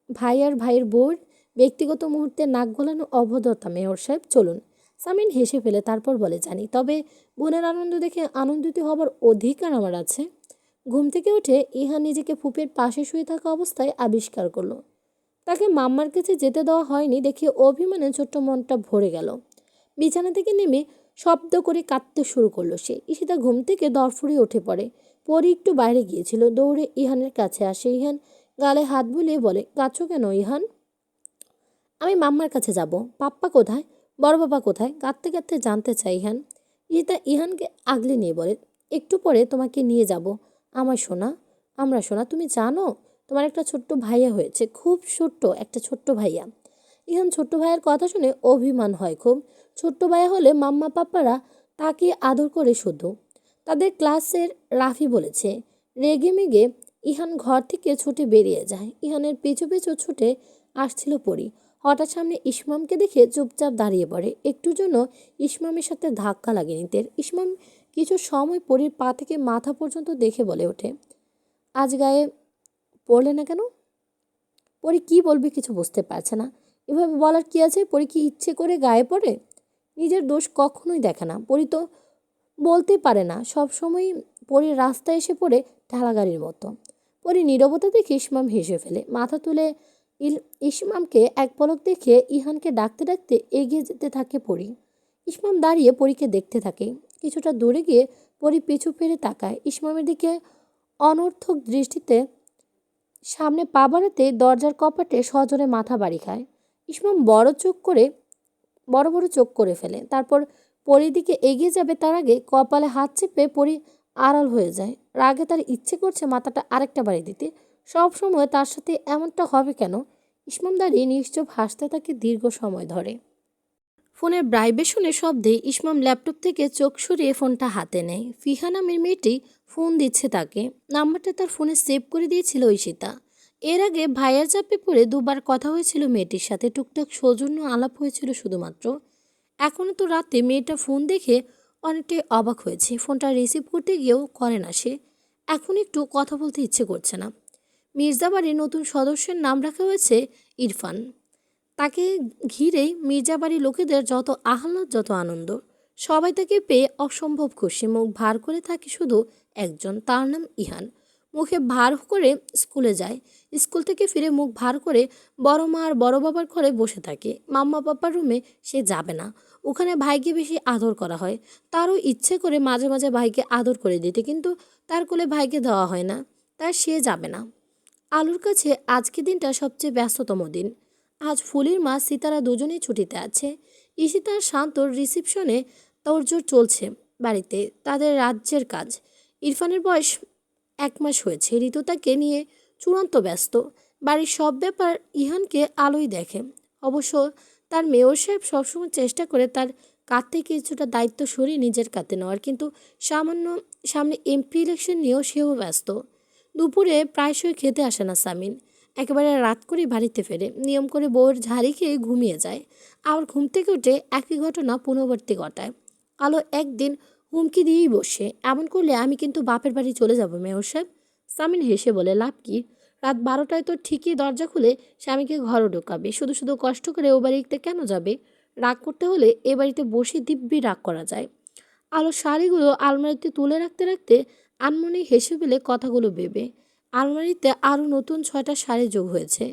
ভাই আর ভাইয়ের বউর ব্যক্তিগত মুহূর্তে নাক গলানো অভদ্রতা মেয়র সাহেব, চলুন। সামিন হেসে ফেলে, তারপর বলে, জানি, তবে বোনের আনন্দ দেখে আনন্দিত হবার অধিকার আমার আছে। ঘুম থেকে উঠে ইহান নিজেকে ফুপের পাশে শুয়ে থাকা অবস্থায় আবিষ্কার করলো। তাকে মাম্মার কাছে যেতে দেওয়া হয়নি দেখে অভিমানে ছোট্ট মনটা ভরে গেল। বিছানা থেকে নেমে শব্দ করে কাঁদতে শুরু করলো সে। ঈশিতা ঘুম থেকে দরফুরে উঠে পড়ে। পরি একটু বাইরে গিয়েছিল, দৌড়ে ইহানের কাছে আসে। ইহান গালে হাত বুলিয়ে বলে, কাঁদছো কেন ইহান? আমি মাম্মার কাছে যাব। পাপ্পা কোথায়? বড় বাবা কোথায়? কাঁদতে কাঁদতে জানতে চাই ইহান। ঈশিতা ইহানকে আগলে নিয়ে বলে, একটু পরে তোমাকে নিয়ে যাব। আমার সোনা, আমরা সোনা, তুমি জানো তোমার একটা ছোট্ট ভাইয়া হয়েছে, খুব ছোট্ট একটা ছোট্ট ভাইয়া। ইহান ছোট্ট ভাইয়ের কথা শুনে অভিমান হয় খুব। ছোট্ট ভাইয়া হলে মাম্মা পাপ্পারা তাকে আদর করে শুধু। তাদের ক্লাসের রাফি বলেছে। রেগে মেগে ইহান ঘর থেকে ছুটে বেরিয়ে যায়। ইহানের পিছু পিছু ছুটে আসছিল পরি। হঠাৎ সামনে ইসমামকে দেখে চুপচাপ দাঁড়িয়ে পড়ে। একটুর জন্য ইসমামের সাথে ধাক্কা লাগে নিতের। ইসমাম কিছু সময় পরির পা থেকে মাথা পর্যন্ত দেখে বলে ওঠে, আজ গায়ে পড়লে না কেন? পরি কি বলবে কিছু বুঝতে পারছে না। এভাবে বলার কি আছে? পরি কি ইচ্ছে করে গায়ে পড়ে? নিজের দোষ কখনোই দেখে না। পরি তো বলতে পারে না। সব সময় পরি রাস্তায় এসে পড়ে ঠেলাগাড়ির মতো। পরি নীরবতা দেখে ইসমাম হেসে ফেলে। মাথা তুলে ইসমামকে এক পলক দেখে ইহানকে ডাকতে ডাকতে এগিয়ে যেতে থাকে পরি। ইসমাম দাঁড়িয়ে পরীকে দেখতে থাকে। কিছুটা দূরে গিয়ে পরি পিছু ফিরে তাকায় ইসমামের দিকে অনর্থক দৃষ্টিতে। সামনে পা বাড়াতে দরজার কপাটে সজোরে মাথা বাড়ি খায়। ইসমাম বড় বড় চোখ করে ফেলে। তারপর পরির দিকে এগিয়ে যাবে, তার আগে কপালে হাত চেপে পরি আড়াল হয়ে যায়। রাগে তার ইচ্ছে করছে মাথাটা আরেকটা বাড়ি দিতে। সব সময় তার সাথে এমনটা হবে কেন? ইসমাম দাঁড়িয়ে নিশ্চুপ হাসতে থাকে দীর্ঘ সময় ধরে। ফোনের ভাইব্রেশনের শব্দে ইসমাম ল্যাপটপ থেকে চোখ সরিয়ে ফোনটা হাতে নেয়। ফিহা নামের মেয়েটি ফোন দিচ্ছে তাকে। নাম্বারটা তার ফোনে সেভ করে দিয়েছিল ঈশিতা। এর আগে ভাইয়ের চাপে পড়ে দুবার কথা হয়েছিল মেয়েটির সাথে, টুকটাক সৌজন্য আলাপ হয়েছিল শুধুমাত্র। এখনও তো রাতে মেয়েটা ফোন দেখে অনেকটাই অবাক হয়েছে। ফোনটা রিসিভ করতে গিয়েও করে না সে। এখন একটু কথা বলতে ইচ্ছে করছে না। মির্জাবাড়ির নতুন সদস্যের নাম রাখা হয়েছে ইরফান। তাকে ঘিরেই মির্জাবাড়ির লোকেদের যত আহ্লাদ, যত আনন্দ। সবাই তাকে পেয়ে অসম্ভব খুশি। মুখ ভার করে থাকে শুধু একজন, তার নাম ইহান। মুখে ভার করে স্কুলে যায়। স্কুল থেকে ফিরে মুখ ভার করে বড় মা আর বড় বাবার ঘরে বসে থাকে। মাম্মা পাপার রুমে সে যাবে না। ওখানে ভাইকে বেশি আদর করা হয়। তারও ইচ্ছে করে মাঝে মাঝে ভাইকে আদর করে দিতে, কিন্তু তার কোলে ভাইকে দেওয়া হয় না, তাই সে যাবে না। আলুর কাছে আজকে দিনটা সবচেয়ে ব্যস্ততম দিন। আজ ফুলির মা সিতারা দুজনেই ছুটিতে আছে। ঈশিতা আর শান্তর রিসিপশনে তোড়জোড় চলছে বাড়িতে, তাদের রাজ্যের কাজ। ইরফানের বয়স 1 মাস হয়েছে। ঋতু তাকে নিয়ে চূড়ান্ত ব্যস্ত। বাড়ির সব ব্যাপার ইহানকে আলোই দেখে। অবশ্য তার মেয়র সাহেব সবসময় চেষ্টা করে তার কাঁধ থেকে কিছুটা দায়িত্ব সরিয়ে নিজের কাঁধে নেওয়ার, কিন্তু সামান্য সামনে এমপি ইলেকশন নিয়েও সেও ব্যস্ত। দুপুরে প্রায়শই খেতে আসে না সামিন। একেবারে রাত করে বাড়িতে ফেরে, নিয়ম করে বউয়ের ঝাড়ি খেয়ে ঘুমিয়ে যায়। আবার ঘুম থেকে উঠে একই ঘটনা পুনরাবৃত্তি ঘটায়। আলো একদিন হুমকি দিয়েই বসে, এমন করলে আমি কিন্তু বাপের বাড়ি চলে যাব মেয়র সাহেব। সামিন হেসে বলে, লাভ কি? রাত 12টায় তো ঠিকই দরজা খুলে স্বামীকে ঘরও ঢোকাবে। শুধু শুধু কষ্ট করে ও বাড়িতে কেন যাবে? রাগ করতে হলে এ বাড়িতে বসে দিব্যি রাগ করা যায়। আলো শাড়িগুলো আলমারিতে তুলে রাখতে রাখতে আনমনেই হেসে ফেলে কথাগুলো ভেবে। আলমারিতে আরও নতুন 6টা শাড়ি যোগ হয়েছে।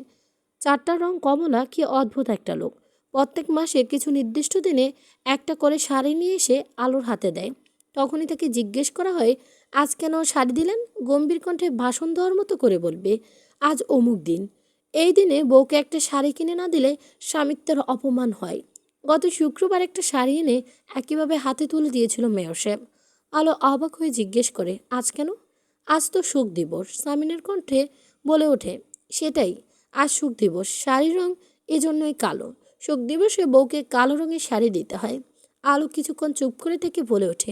4টার রং কমলা। কি অদ্ভুত একটা লোক! প্রত্যেক মাসে কিছু নির্দিষ্ট দিনে একটা করে শাড়ি নিয়ে এসে আলোর হাতে দেয়। তখনই তাকে জিজ্ঞেস করা হয়, আজ কেন শাড়ি দিলেন? গম্ভীর কণ্ঠে ভাষণ দেওয়ার মতো করে বলবে, আজ অমুক দিন। এই দিনে বউকে একটা শাড়ি কিনে না দিলে স্বামিত্বের অপমান হয়। গত শুক্রবার একটা শাড়ি এনে একইভাবে হাতে তুলে দিয়েছিল মেয়র সাহেব। আলো অবাক হয়ে জিজ্ঞেস করে, আজ কেন? আজ তো সুখ দিবস। সামিনের কণ্ঠে বলে ওঠে, সেটাই, আজ সুখ দিবস। শাড়ির রং এজন্যই কালো। সুখ দিবসে বউকে কালো রঙের শাড়ি দিতে হয়। আলো কিছুক্ষণ চুপ করে থেকে বলে ওঠে,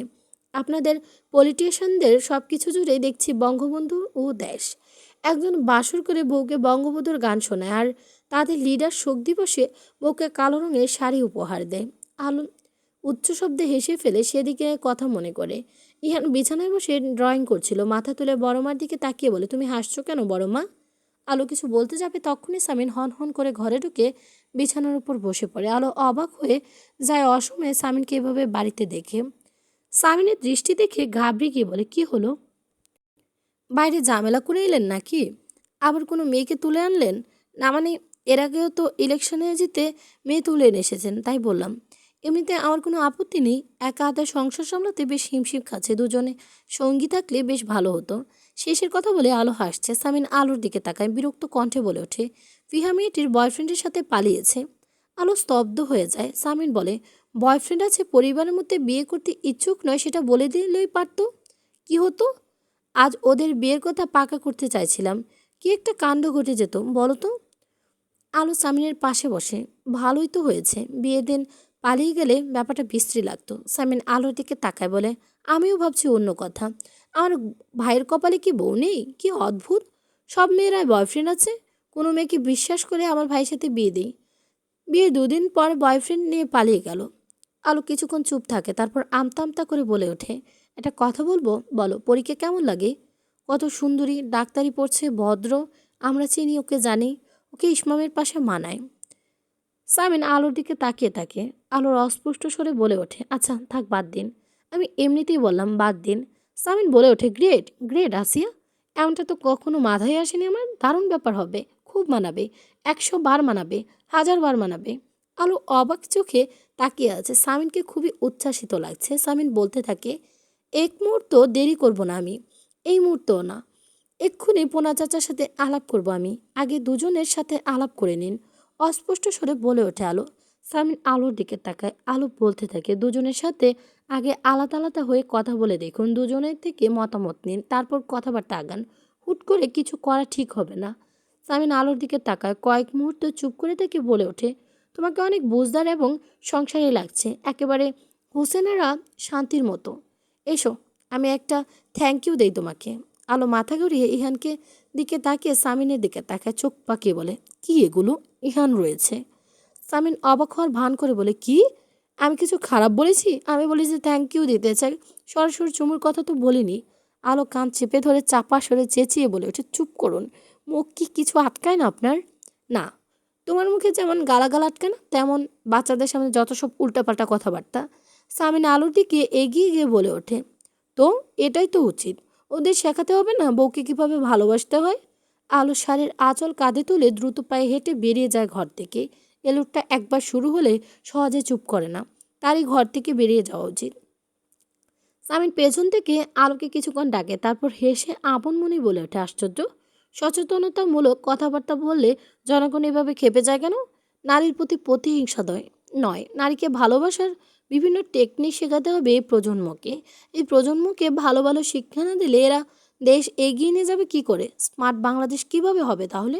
আপনাদের পলিটিশিয়ানদের সব কিছু জুড়ে দেখছি বঙ্গবন্ধু ও দেশ। একজন বাসর করে বউকে বঙ্গবন্ধুর গান শোনায়, আর তাদের লিডার শোক দিবসে বউকে কালো রঙের শাড়ি উপহার দেয়। আলো উচ্চ শব্দে হেসে ফেলে সেদিকে কথা মনে করে। ইহান বিছানায় বসে ড্রয়িং করছিল। মাথা তুলে বড় মার দিকে তাকিয়ে বলে, তুমি হাসছো কেন বড় মা? আলো কিছু বলতে যাবে, তখনই সামিন হন হন করে ঘরে ঢুকে বিছানার উপর বসে পড়ে। আলো অবাক হয়ে যায় অসময়ে সামিনকে এভাবে বাড়িতে দেখে। সামিনের দৃষ্টি দেখে ঘাবড়ে গিয়ে বলে, কি হলো? বাইরে ঝামেলা করে এলেন নাকি? আবার কোনো মেয়েকে তুলে আনলেন? না মানে, এর আগেও তো ইলেকশনে জিতে মেয়ে তুলে এনে এসেছেন, তাই বললাম। এমনিতে আমার কোনো আপত্তি নেই। একা হাতে সংসার সামলাতে বেশ হিমশিম খাচ্ছে। দুজনে সঙ্গী থাকলে বেশ ভালো হতো। শেষের কথা বলে আলো হাসছে। সামিন আলোর দিকে তাকায়, বিরক্ত কণ্ঠে বলে ওঠে, ফিহা মেয়েটির বয়ফ্রেন্ডের সাথে পালিয়েছে। আলো স্তব্ধ হয়ে যায়। সামিন বলে, বয়ফ্রেন্ড আছে, পরিবারের মধ্যে বিয়ে করতে ইচ্ছুক নয়, সেটা বলে দিলেই পারতো। কি হতো? আজ ওদের বিয়ের কথা পাকা করতে চাইছিলাম। কি একটা কাণ্ড ঘটে যেত বলো তো। আলো সামিনের পাশে বসে, ভালোই তো হয়েছে। বিয়ের দিন পালিয়ে গেলে ব্যাপারটা বিশ্রী লাগতো। সামিন আলোর দিকে তাকায় বলে, আমিও ভাবছি অন্য কথা। আমার ভাইয়ের কপালে কি বউ নেই? কি অদ্ভুত! সব মেয়েরাই বয়ফ্রেন্ড আছে। কোনো মেয়েকে বিশ্বাস করে আমার ভাইয়ের সাথে বিয়ে দিই। বিয়ের 2 দিন পর বয়ফ্রেন্ড নিয়ে পালিয়ে গেল। আলো কিছুক্ষণ চুপ থাকে, তারপর আমতা আমতা করে বলে ওঠে, একটা কথা বলবো? বলো, পরীকে কেমন লাগে? কত সুন্দরী, ডাক্তারি পড়ছে, ভদ্র। আমরা চিনি ওকে, জানি ওকে ইসমামের পাশে মানায়। সামিন আলোর দিকে তাকিয়ে থাকে। আলোর অস্পষ্ট স্বরে বলে ওঠে, আচ্ছা থাক, বাদ দিন। আমি এমনিতেই বললাম, বাদ দিন। সামিন বলে ওঠে, গ্রেট গ্রেট আসিয়া, এমনটা তো কখনো মাথায় আসেনি আমার। দারুণ ব্যাপার হবে, খুব মানাবে। 100 বার মানাবে, 1000 বার মানাবে। আলো অবাক চোখে তাকিয়ে আছে। সামিনকে খুবই উচ্ছ্বাসিত লাগছে। সামিন বলতে থাকে, এক মুহূর্ত দেরি করব না আমি। এই মুহূর্তও না। এক্ষুনি পোনা চাচার সাথে আলাপ করব আমি। আগে দুজনের সাথে আলাপ করে নিন। অস্পষ্ট স্বরে বলে ওঠে আলো। সামিন আলোর দিকে তাকায়। আলো বলতে থাকে, দুজনের সাথে আগে আলাদা আলাদা হয়ে কথা বলে দেখুন। দুজনের থেকে মতামত নিন, তারপর কথাবার্তা আগান। হুট করে কিছু করা ঠিক হবে না। সামিন আলোর দিকে তাকায়। কয়েক মুহূর্ত চুপ করে থেকে বলে ওঠে, তোমাকে অনেক বুঝদার এবং সংসারী লাগছে, একেবারে হোসেনেরা শান্তির মতো। এসো, আমি একটা থ্যাংক ইউ দেই তোমাকে। আলো মাথা ঘুরিয়ে ইহানকে দিকে তাকিয়ে সামিনের দিকে তাকায়, চোখ পাকিয়ে বলে, কি এগুলো? ইহান রয়েছে। সামিন অবাক হওয়ার ভান করে বলে, কি? আমি কিছু খারাপ বলেছি? আমি বলেছি থ্যাংক ইউ দিতে চাই, সরাসরি চুমুর কথা তো বলিনি। আলো কান চেপে ধরে চাপা সরে চেঁচিয়ে বলে ওঠে, চুপ করুন। মুখ কি কিছু আটকায় না আপনার? না, তোমার মুখে যেমন গালাগাল আটকায় না, তেমন বাচ্চাদের সামনে যত সব উল্টাপাল্টা কথাবার্তা। সামিন আলোর দিকে এগিয়ে গিয়ে বলে ওঠে, তো এটাই তো উচিত। ওদের শেখাতে হবে না বউকে কিভাবে ভালোবাসতে হয়? আলো শাড়ির আঁচল কাঁধে তুলে দ্রুত পায়ে হেঁটে বেরিয়ে যায় ঘর থেকে। এ লোকটা একবার শুরু হলে সহজে চুপ করে না, তারই ঘর থেকে বেরিয়ে যাওয়া উচিত। সামিন পেছন থেকে আলোকে কিছুক্ষণ ডাকে, তারপর হেসে আপন মনে বলে ওঠে, আশ্চর্য, সচেতনতামূলক কথাবার্তা বললে জনগণ এভাবে খেপে যায় কেন? নারীর প্রতি প্রতিহিংসা নয়, নারীকে ভালোবাসার বিভিন্ন টেকনিক শেখাতে হবে এই প্রজন্মকে। এই প্রজন্মকে ভালো ভালো শিক্ষা না দিলে এরা দেশ এগিয়ে নিয়ে যাবে কি করে? স্মার্ট বাংলাদেশ কিভাবে হবে তাহলে?